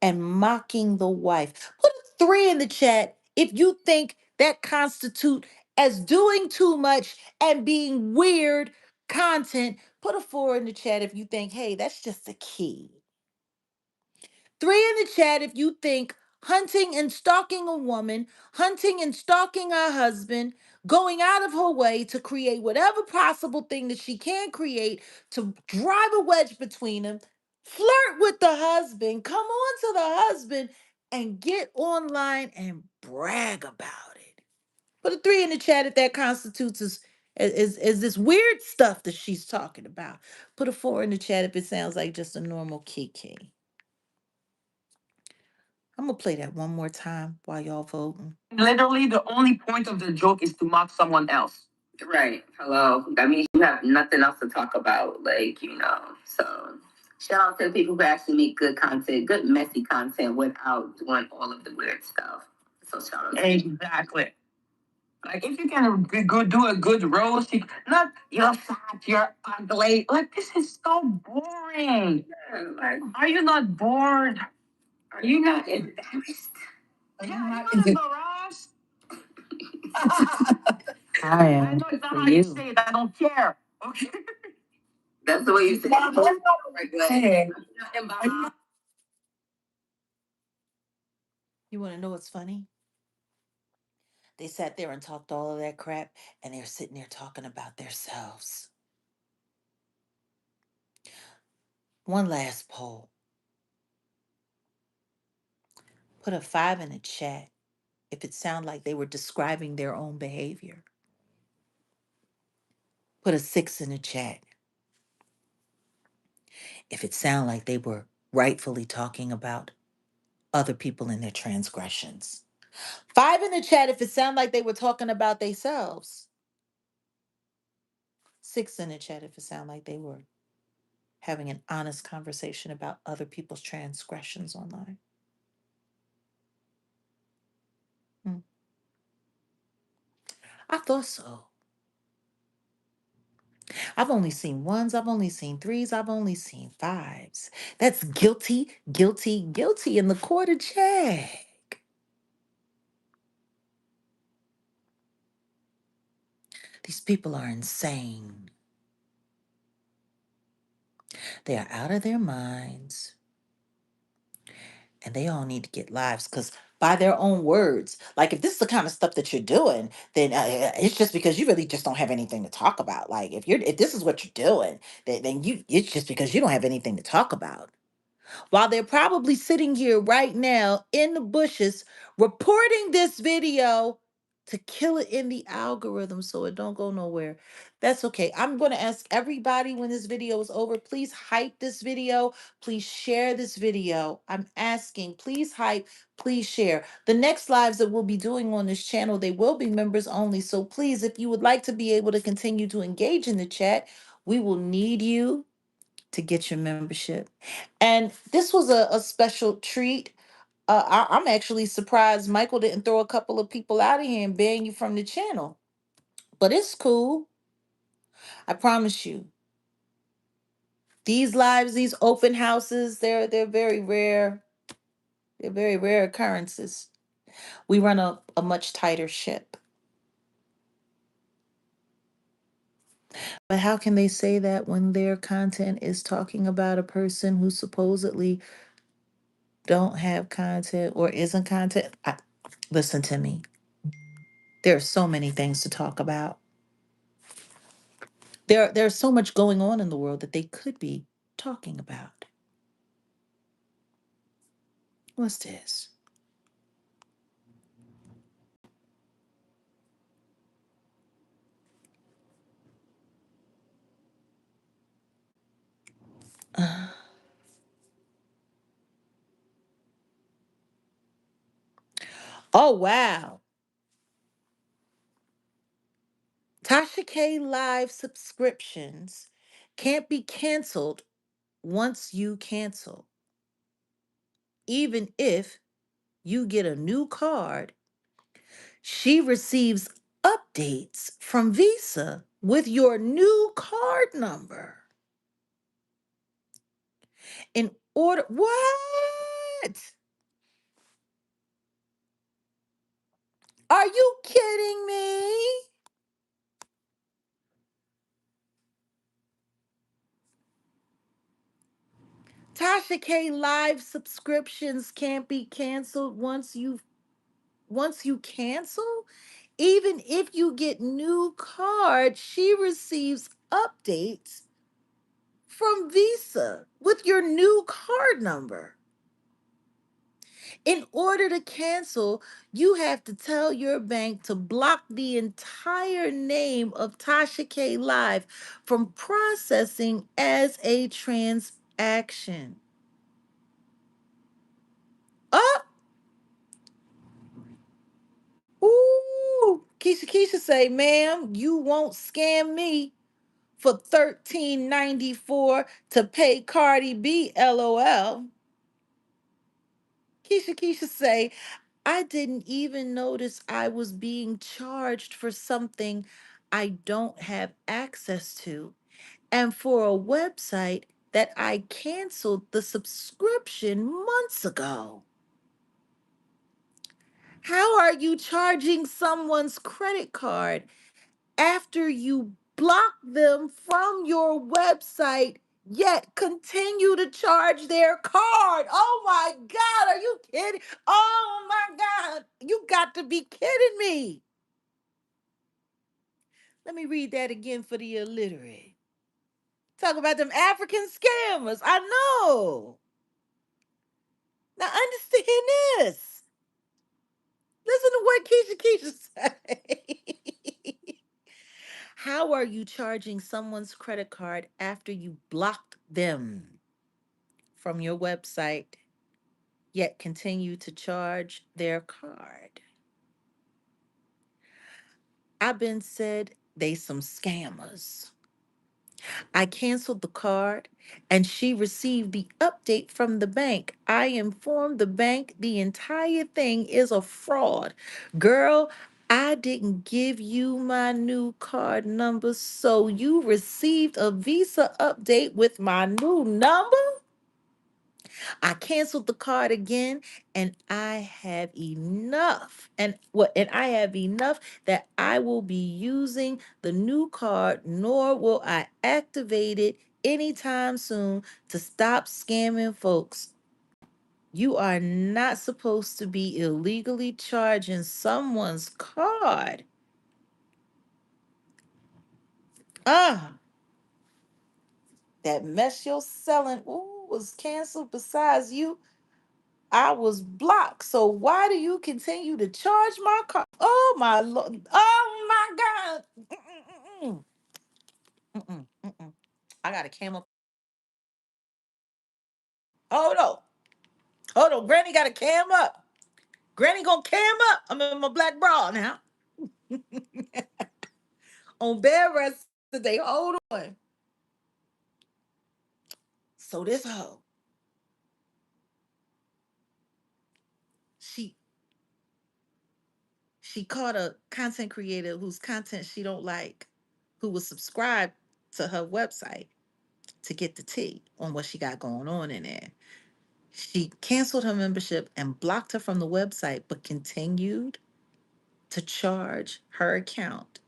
and mocking the wife. Put a three in the chat if you think that constitute as doing too much and being weird content. Put a four in the chat if you think, hey, that's just a key. Three in the chat if you think hunting and stalking a woman, hunting and stalking her husband, going out of her way to create whatever possible thing that she can create to drive a wedge between them, flirt with the husband, come on to the husband, and get online and brag about it. Put a three in the chat if that constitutes as this weird stuff that she's talking about. Put a four in the chat if it sounds like just a normal kiki. I'm gonna play that one more time while y'all voting. Literally, the only point of the joke is to mock someone else. Right. Hello. That means you have nothing else to talk about. So shout out to the people who actually make good content, good messy content without doing all of the weird stuff. So shout out. Exactly. Like if you can go do a good roast, not you're fat, you're ugly. Like this is so boring. Yeah, like, are you not bored? Are you not embarrassed? Are you not embarrassed? I I am know it's not for how you you. say it. I don't care. Okay. That's the way you say it. Hey. You want to know what's funny? They sat there and talked all of that crap, and they're sitting there talking about themselves. One last poll. Put a five in the chat if it sounded like they were describing their own behavior. Put a six in the chat if it sounded like they were rightfully talking about other people and their transgressions. Five in the chat if it sounded like they were talking about themselves. Six in the chat if it sounded like they were having an honest conversation about other people's transgressions online. Hmm. I thought so. I've only seen ones, I've only seen threes, I've only seen fives. That's guilty, guilty, guilty in the court of Jag. These people are insane. They are out of their minds. And they all need to get lives because by their own words. Like if this is the kind of stuff that you're doing, then it's just because you really just don't have anything to talk about. Like if this is what you're doing, then you it's just because you don't have anything to talk about. While they're probably sitting here right now in the bushes reporting this video to kill it in the algorithm so it don't go nowhere. That's okay. I'm going to ask everybody when this video is over, please hype this video. Please share this video. I'm asking, please hype, please share. The next lives that we'll be doing on this channel, they will be members only. So please, if you would like to be able to continue to engage in the chat, we will need you to get your membership. And this was a special treat. I'm actually surprised Michael didn't throw a couple of people out of here and ban you from the channel. But it's cool. I promise you. These lives, these open houses, they're very rare. They're very rare occurrences. We run a much tighter ship. But how can they say that when their content is talking about a person who supposedly don't have content or isn't content? Listen to me. There are so many things to talk about. There's so much going on in the world that they could be talking about. What's this? Uh, oh wow. Tasha K live subscriptions can't be canceled once you cancel. Even if you get a new card, she receives updates from Visa with your new card number. In order, what? Are you kidding me? Tasha K live subscriptions can't be canceled once you cancel. Even if you get new cards, she receives updates from Visa with your new card number. In order to cancel, you have to tell your bank to block the entire name of Tasha K Live from processing as a transaction. Oh, ooh. Keisha say, ma'am, you won't scam me for $13.94 to pay Cardi B, LOL. Keisha say, I didn't even notice I was being charged for something I don't have access to. And for a website that I canceled the subscription months ago. How are you charging someone's credit card after you block them from your website, yet continue to charge their card? Oh my God, are you kidding? Oh my God, you got to be kidding me. Let me read that again for the illiterate. Talk about them African scammers. I know. Now understand this. Listen to what Keisha say. How are you charging someone's credit card after you blocked them from your website, yet continue to charge their card? I've been said they some scammers. I canceled the card and she received the update from the bank. I informed the bank the entire thing is a fraud. Girl, I didn't give you my new card number, so you received a Visa update with my new number? I canceled the card again and I have enough. And I have enough that I will be using the new card, nor will I activate it anytime soon to stop scamming folks. You are not supposed to be illegally charging someone's card. Ah, that mess you're selling, ooh, was canceled. Besides you, I was blocked. So why do you continue to charge my card? Oh my lord! Oh my god! Mm-mm, mm-mm, mm-mm. I got a camel. Hold on, hold on. Granny got a cam up. Granny gonna cam up. I'm in my black bra now. On bed rest today. Hold on. So this hoe, she she caught a content creator whose content she don't like, who was subscribed to her website to get the tea on what she got going on in there. She canceled her membership and blocked her from the website, but continued to charge her account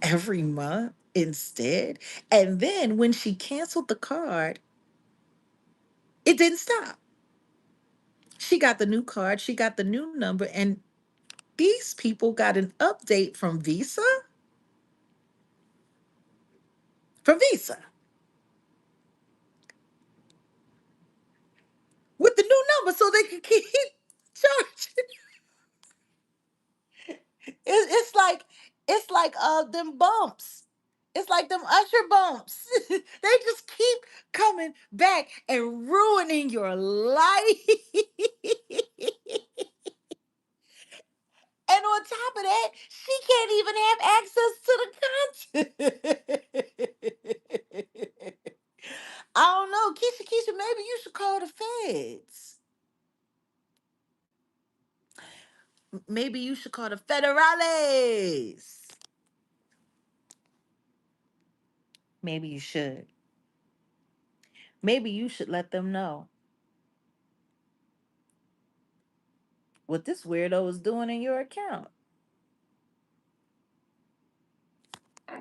every month instead. And then when she canceled the card, it didn't stop. She got the new card, she got the new number, and these people got an update from Visa with the new number so they could keep charging. It's like them bumps. It's like them usher bumps. They just keep coming back and ruining your life. And on top of that, she can't even have access to the content. I don't know. Keisha, maybe you should call the feds. Maybe you should call the federales. Maybe you should. Maybe you should let them know what this weirdo is doing in your account.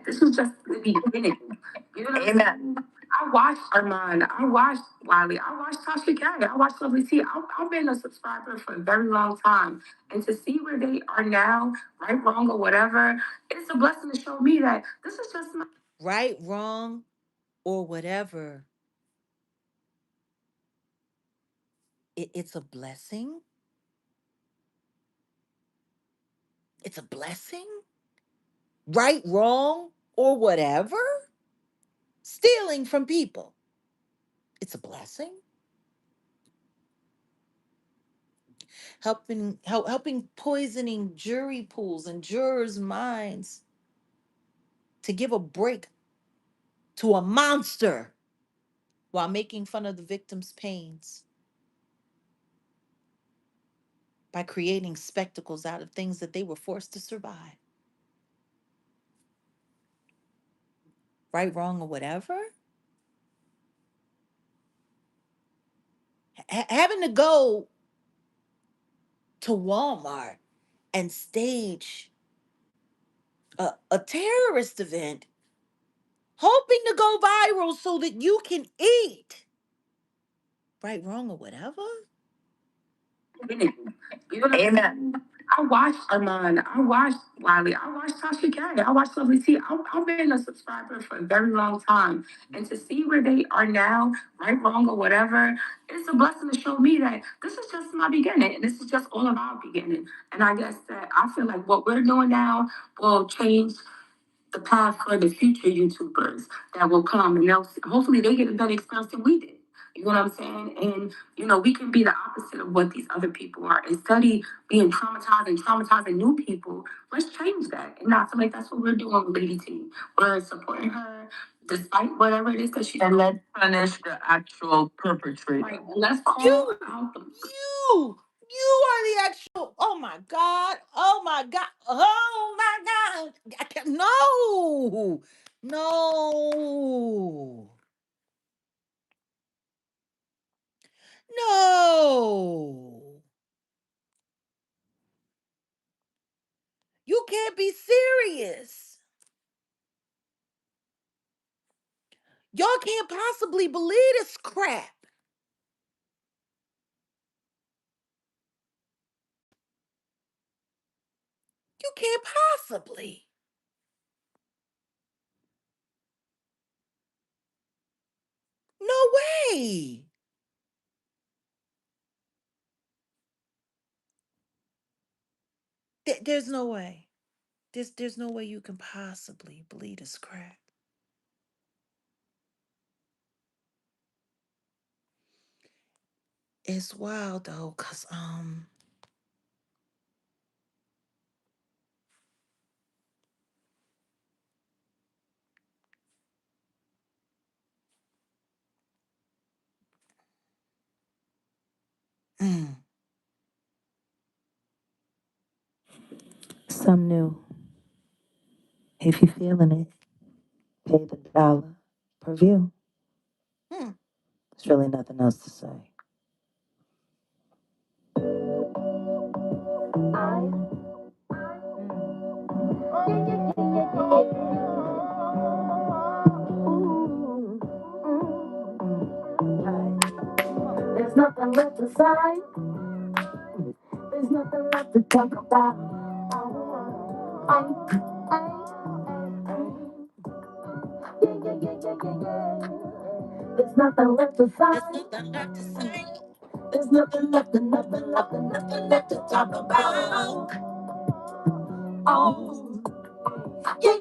This was just the beginning. You know what I'm saying? I watched Armand. I watched Wiley. I watched Tasha K. I watched Lovely T. I've been a subscriber for a very long time. And to see where they are now, right, wrong, or whatever, it's a blessing to show me that this is just my Right, wrong, or whatever. It's a blessing. It's a blessing. Right, wrong, or whatever. Stealing from people. It's a blessing. Helping poisoning jury pools and jurors' minds to give a break to a monster while making fun of the victim's pains by creating spectacles out of things that they were forced to survive. Right, wrong, or whatever. Having to go to Walmart and stage a terrorist event, hoping to go viral so that you can eat. Right, wrong, or whatever. beginning. You know what I'm saying? I watched Armand. I watched Wiley. I watched Tasha K. I watched Lovely T. I've been a subscriber for a very long time. And to see where they are now, right, wrong, or whatever, it's a blessing to show me that this is just my beginning. And this is just all of our beginning. And I guess that I feel like what we're doing now will change the path for the future YouTubers that will come, and hopefully they get a better experience than we did. You know what I'm saying? And we can be the opposite of what these other people are. Instead of being traumatizing new people, let's change that. And I feel like that's what we're doing with Lady T. We're supporting her despite whatever it is that she's. And let's punish the actual perpetrator. Right. And let's call You, out the you are the actual. Oh my God. Oh my God. Oh my God. I can't, no, no, no. You can't be serious. Y'all can't possibly believe this crap. You can't possibly. No way. There's no way. There's no way you can possibly believe this crap. It's wild though, cause mm, Some new. If you're feeling it, pay the dollar per view. mm. There's really nothing else to say. There's nothing left to say. There's nothing left to talk about. There's nothing left to say. There's nothing left, nothing left to talk about. Oh, yeah.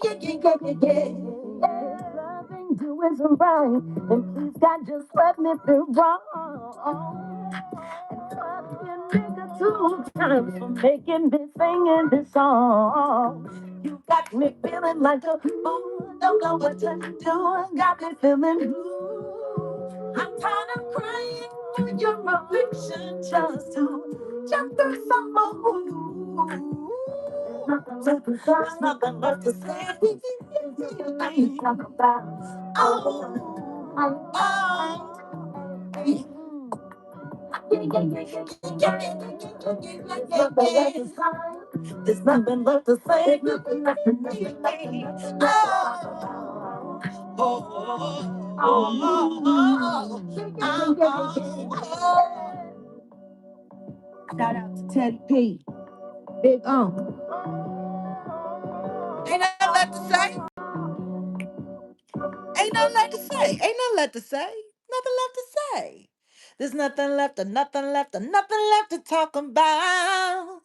Loving you isn't right, and please God just let me be wrong. And fuck you nigga 2 times for making me singing this song. You got me feeling like a fool, don't know what to do. Got me feeling blue. I'm tired of crying for your affection just to jump through some more. There's nothing left to say. There's nothing left to talk about. Oh, there's nothing left to say. Nothing left to say. Shout out to Teddy P. Big Ain't nothing left to say. Ain't nothing left to say. Ain't nothing left to say. Nothing left to say. There's nothing left, or nothing left, or nothing left to talk about.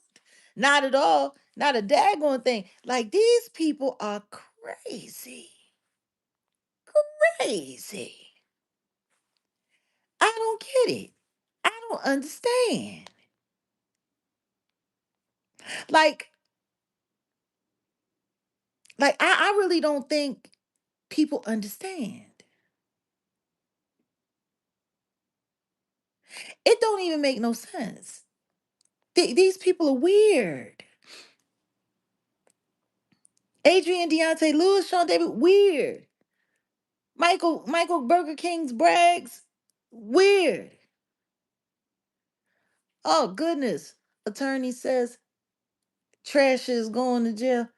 Not at all. Not a daggone thing. Like these people are crazy. Crazy. I don't get it. I don't understand. Like, I really don't think people understand. It don't even make no sense. These people are weird. Adrian, Deontay Lewis, Sean David, weird. Michael Burger King's Braggs, weird. Oh goodness. Attorney says Trash is going to jail.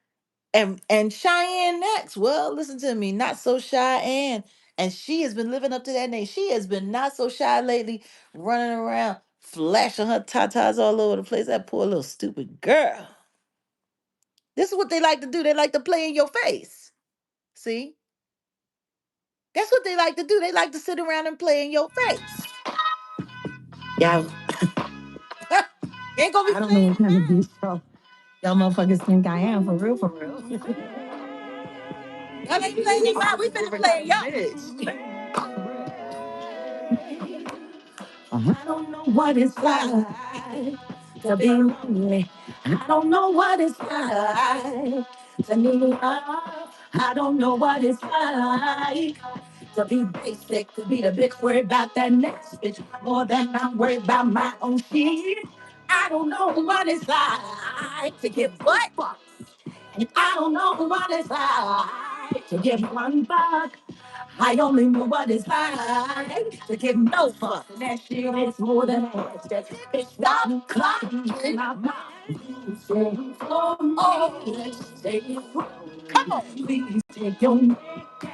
And Cheyenne next. Well, listen to me, not so Cheyenne. And she has been living up to that name. She has been not so shy lately, running around, flashing her tatas all over the place. That poor little stupid girl. This is what they like to do. They like to play in your face. See? That's what they like to do. They like to sit around and play in your face. Yeah, Ain't gonna be I don't know what kind of bitch y'all motherfuckers think I am, for real, for real. Y'all ain't playing in mine. We finna play in y'all. I don't know what it's like to be lonely. I don't know what it's like to need love. I don't know what it's like to be basic, to be the bitch worried about that next bitch more than I'm worried about my own shit. I don't know what it's like to give what fuck. And I don't know what it's like to give one fuck. I only know what it's like to give no fuck. And that shit is more than a hashtag. Bitch, stop clocking in my mind. Say for me, say for me. Please take your neck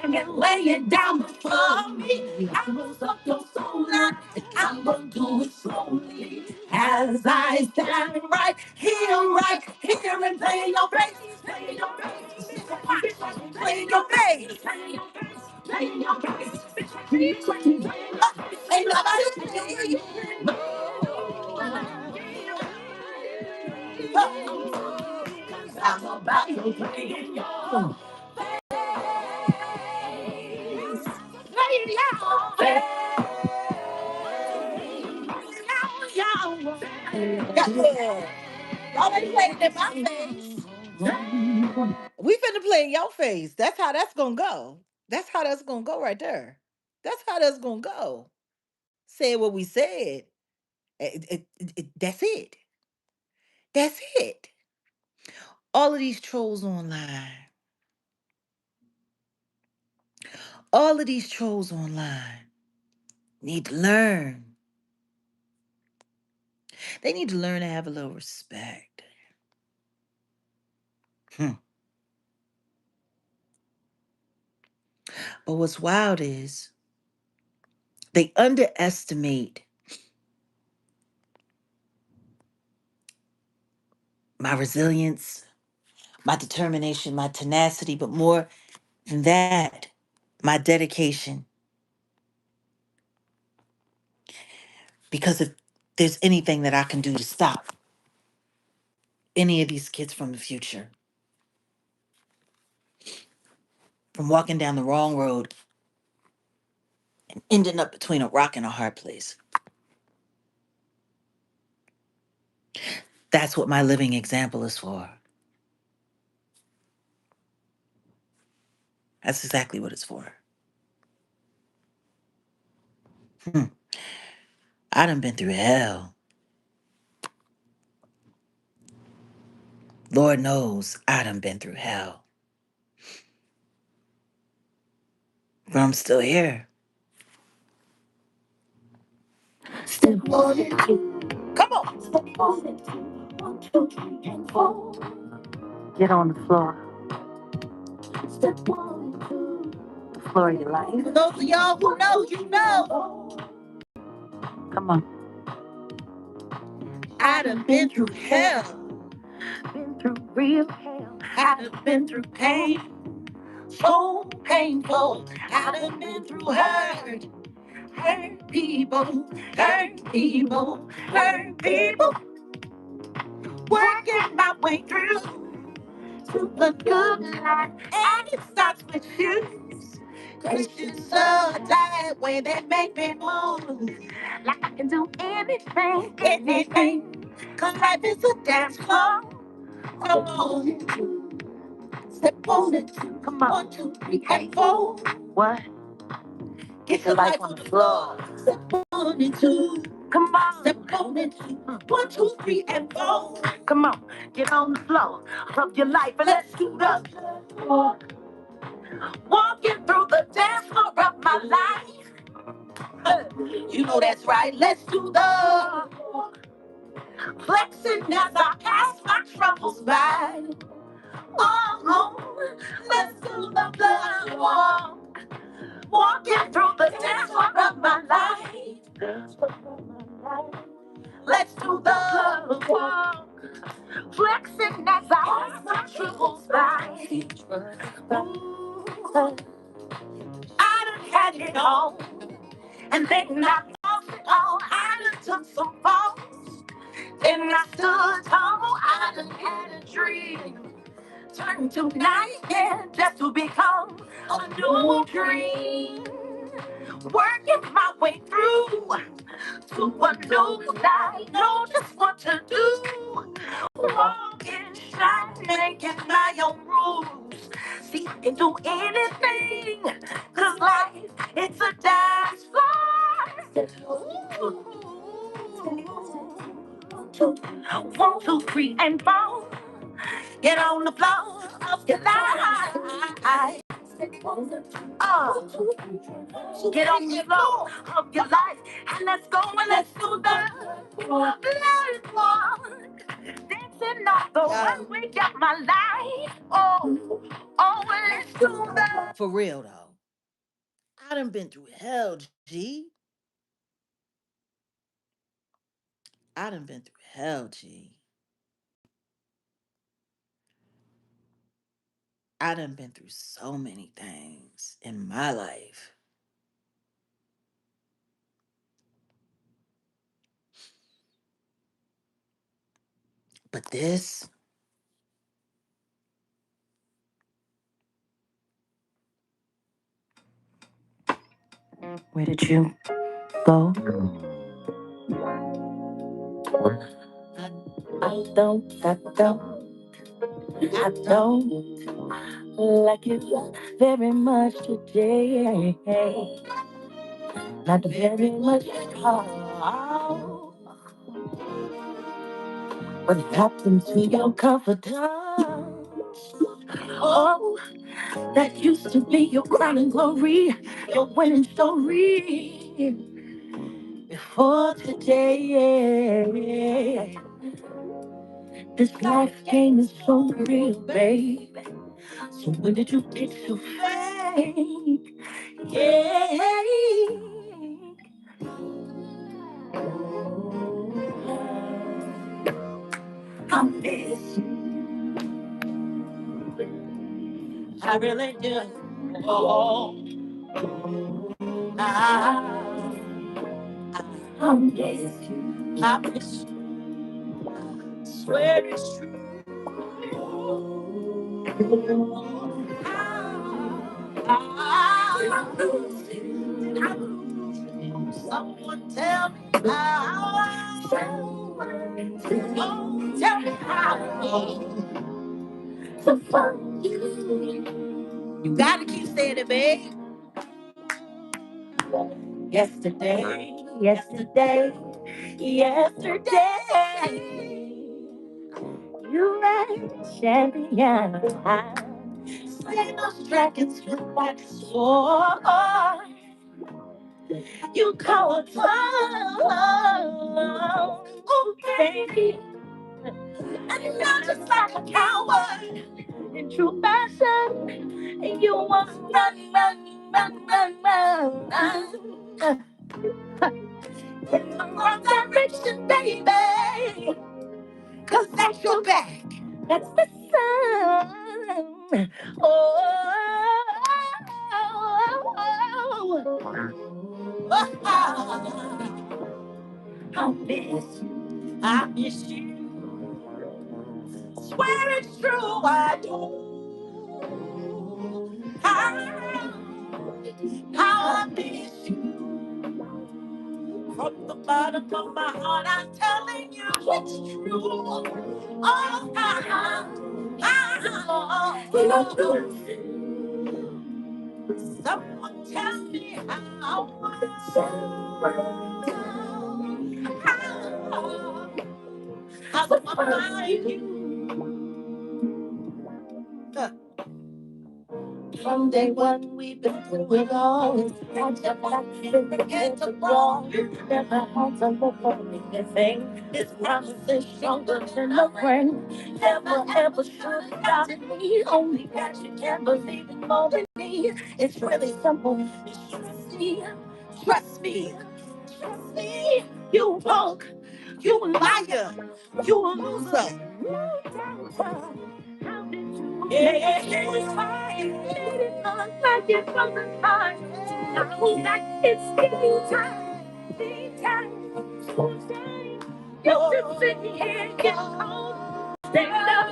and lay it down before me. I will suck your soul out, and I'm gonna do it slowly. as I stand right here, right here, and play your bass, play your bass, play your bass, play your bass, play your bass. Ain't nobody play you. I'm about to play your bass. Play your bass. Yeah. Y'all ain't playing it in my face. We finna play in your face. That's how that's gonna go. That's how that's gonna go right there. That's how that's gonna go. Say what we said. That's it. That's it. All of these trolls online. All of these trolls online need to learn. They need to learn to have a little respect. Hmm. But what's wild is they underestimate my resilience, my determination, my tenacity, but more than that, my dedication. Because if there's anything that I can do to stop any of these kids from the future from walking down the wrong road and ending up between a rock and a hard place, that's what my living example is for. That's exactly what it's for. Hmm. I done been through hell. Lord knows I done been through hell. But I'm still here. Step one and two. Come on. Step one and two. 1, 2, 3, and 4. Get on the floor. Step one and two. The floor of your life. For those of y'all who know, you know. Come on. I done been through hell. Been through real hell. I done been through pain. So painful. I done been through hurt. Hurt people. Hurt people. Hurt people. Working my way through to the good life. And it starts with shoes. Christians so tired when they make me move. Like I can do anything, anything. Cause life is a dance floor. Come on. Step on it. Come on. 1, 2, 3, and 4. What? Get your life on the floor. Step on it, 2. Come on. Step on it. 1, 2, 3, and 4. Come on. Get on the floor of your life and let's do the walk. Walking through the dance floor of my life. You know that's right. Let's do the walk. Flexing as I pass my troubles by. Oh, let's do the blood walk. Walking through the dance floor of my life. Let's do the blood walk. Flexing as I pass my troubles by. Ooh, I done had it all. And then I lost it all. I done took some falls. Then I stood tall. I done had a dream. Turn to nightmare just to become a new dream. Working my way through to a new life. Know just what to do. Walking, shine, making my own rules. See, I can do anything. Cause life, it's a dance floor. Ooh. 1, 2, 3, and 4. Get on the floor of your life. Get on the floor of your life. And let's go and let's do the blood walk. Dancing on the runway of my life. Oh, let's do the. For real though. I done been through hell, G. I done been through hell, G. I done been through so many things in my life. But this, where did you go? I don't like you very much today. Not very much at all. What happened to your confidence? Oh, that used to be your crown and glory, your winning story. Before today, this life game is so real, baby. So when did you get so fake? Yeah, I miss you. I really do. Oh, I, I miss you. I miss you. Swear it's true. I lose you. I lose you. Someone tell me how. Oh, tell me how to find you. You gotta keep saying it, babe. Yesterday, yesterday. You were champion. Slay those dragons with that sword. You call it love. Oh, baby. And you're not just like a coward. In true fashion, you want to run. In the wrong direction, baby. Cause that's your back. That's the sun. Oh, I miss you. I miss you. Swear it's true, I do. How, how I miss you. From the bottom of my heart, I'm telling you it's true. Oh, someone tell me how to find you. From day one, we've been through it all. Had to fight, had to brawl. Never had to look for anything. This promise is stronger than a friend. Never ever should have doubted me. Only that you can believe in more than me. It's really simple. It's trust me, trust me, trust me. You punk, you a liar, you a loser. Yeah, it's fine. Made it look like it wasn't hard. Now that it's tea time, tea time, school time. You just sitting here getting cold. Stand up.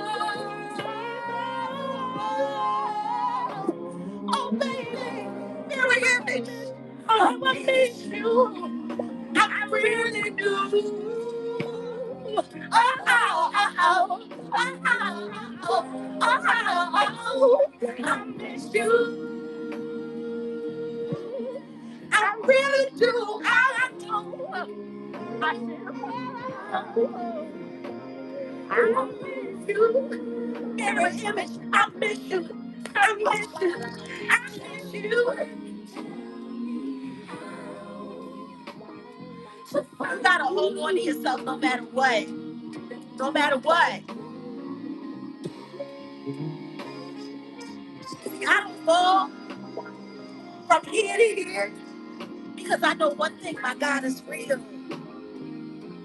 Oh, baby, mirror image. Oh, I miss you. I really do. Oh, oh, oh, oh, oh, oh, I miss you. I really do. I do. I miss you. Mirror image. I miss you. I miss you. I miss you. You gotta hold on to yourself no matter what. No matter what. See, I don't fall from here to here because I know one thing, my God is real.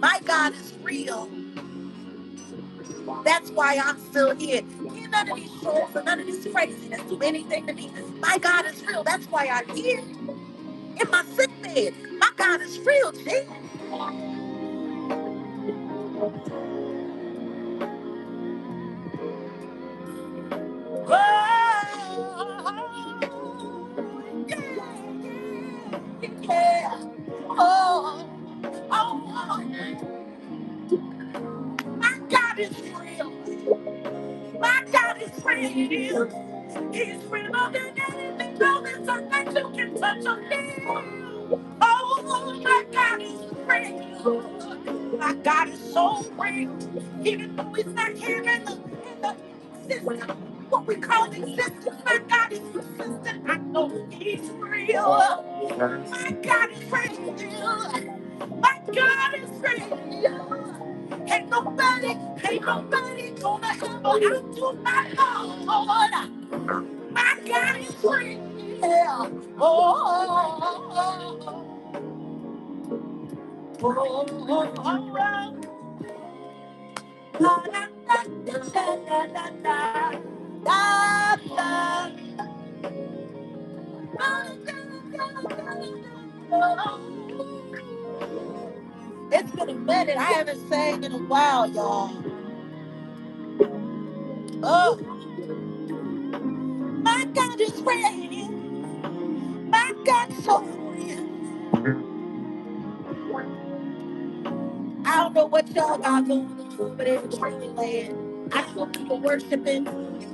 My God is real. That's why I'm still here. Ain't none of these shows and none of this craziness do anything to me. My God is real. That's why I'm here in my sick bed. My God is real, G. Yeah. Oh, my God is real. My God is real. He's realer than anything else that you can touch or feel. Oh, my God is real. My God is so real. Even though he's not here in the system, what we call existence, my God is persistent. I know he's real. My God is real. My God is real. Ain't nobody gonna ever outdo my Lord. My God is real. La, la, la, la, la, la, la. La, la. It's been a minute. I haven't sang in a while, y'all. Oh, my God is real. My God is so real. I don't know what y'all got going on, but it's training land. I don't know who you're worshiping.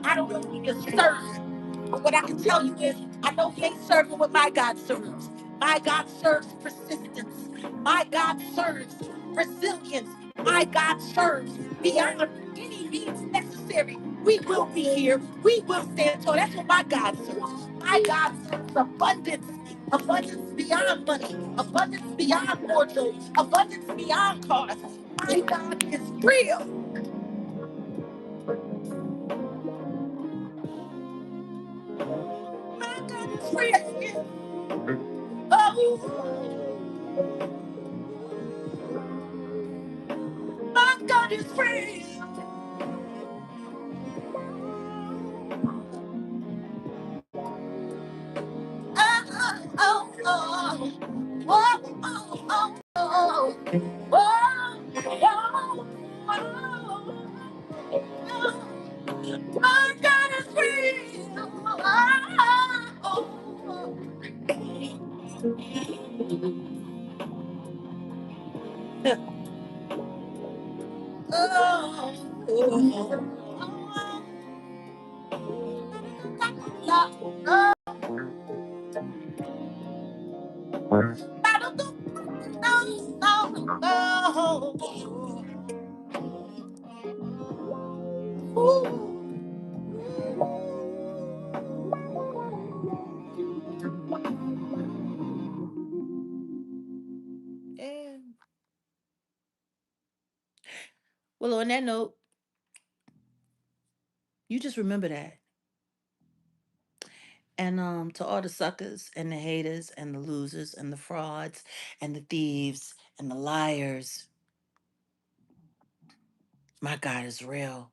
I don't know who you're serving. But what I can tell you is, I know he ain't serving what my God serves. My God serves persistence. My God serves resilience. My God serves beyond any means necessary. We will be here. We will stand tall. That's what my God serves. My God serves abundance. Abundance beyond money. Abundance beyond wardrobe. Abundance beyond cars. My God is real. My God is real. Oh, my God is real. Oh, oh, oh, oh, oh, oh, oh, oh, oh, my God is real. Well, on that note, you just remember that. And to all the suckers and the haters and the losers and the frauds and the thieves and the liars, my God is real.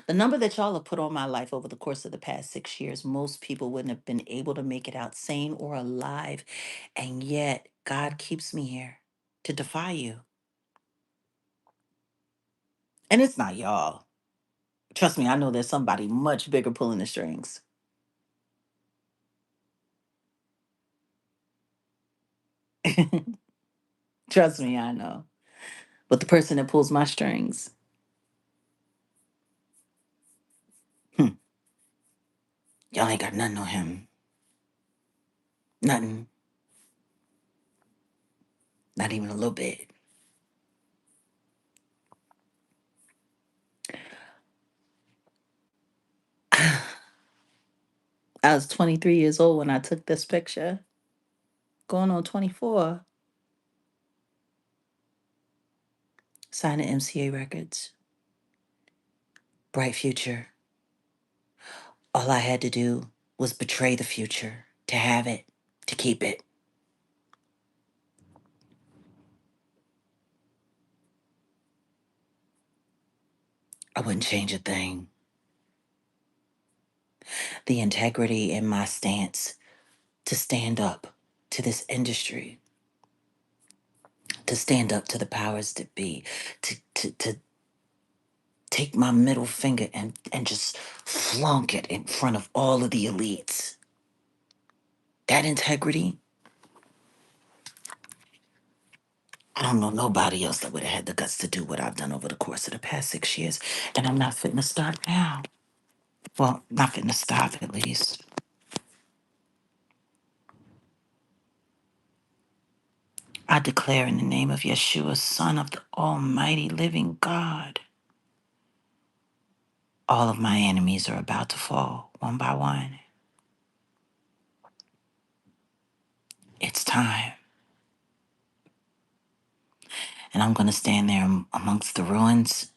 The number that y'all have put on my life over the course of the past 6 years, most people wouldn't have been able to make it out sane or alive. And yet, God keeps me here to defy you. And it's not y'all. Trust me, I know there's somebody much bigger pulling the strings. Trust me, I know. But the person that pulls my strings, hmm, y'all ain't got nothing on him. Nothing. Not even a little bit. I was 23 years old when I took this picture, going on 24, signing MCA Records. Bright future. All I had to do was betray the future, to have it, to keep it. wouldn't change a thing. The integrity in my stance to stand up to this industry, to stand up to the powers that be, to take my middle finger and just flunk it in front of all of the elites. That integrity, I don't know nobody else that would have had the guts to do what I've done over the course of the past 6 years. And I'm not fitting to start now. Well, not fitting to stop at least. I declare in the name of Yeshua, Son of the Almighty Living God, all of my enemies are about to fall one by one. It's time. And I'm going to stand there amongst the ruins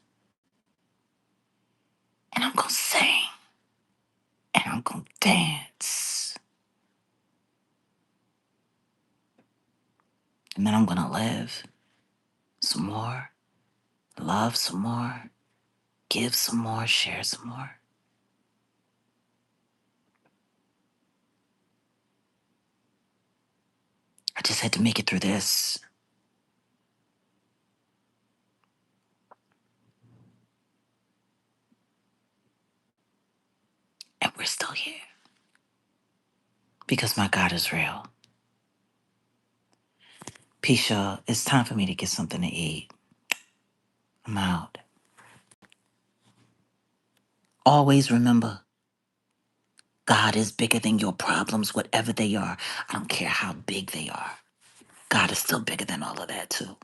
and I'm going to sing and I'm going to dance. And then I'm going to live some more, love some more, give some more, share some more. I just had to make it through this. And we're still here because my God is real. Peace, y'all. It's time for me to get something to eat. I'm out. Always remember, God is bigger than your problems, whatever they are. I don't care how big they are. God is still bigger than all of that, too.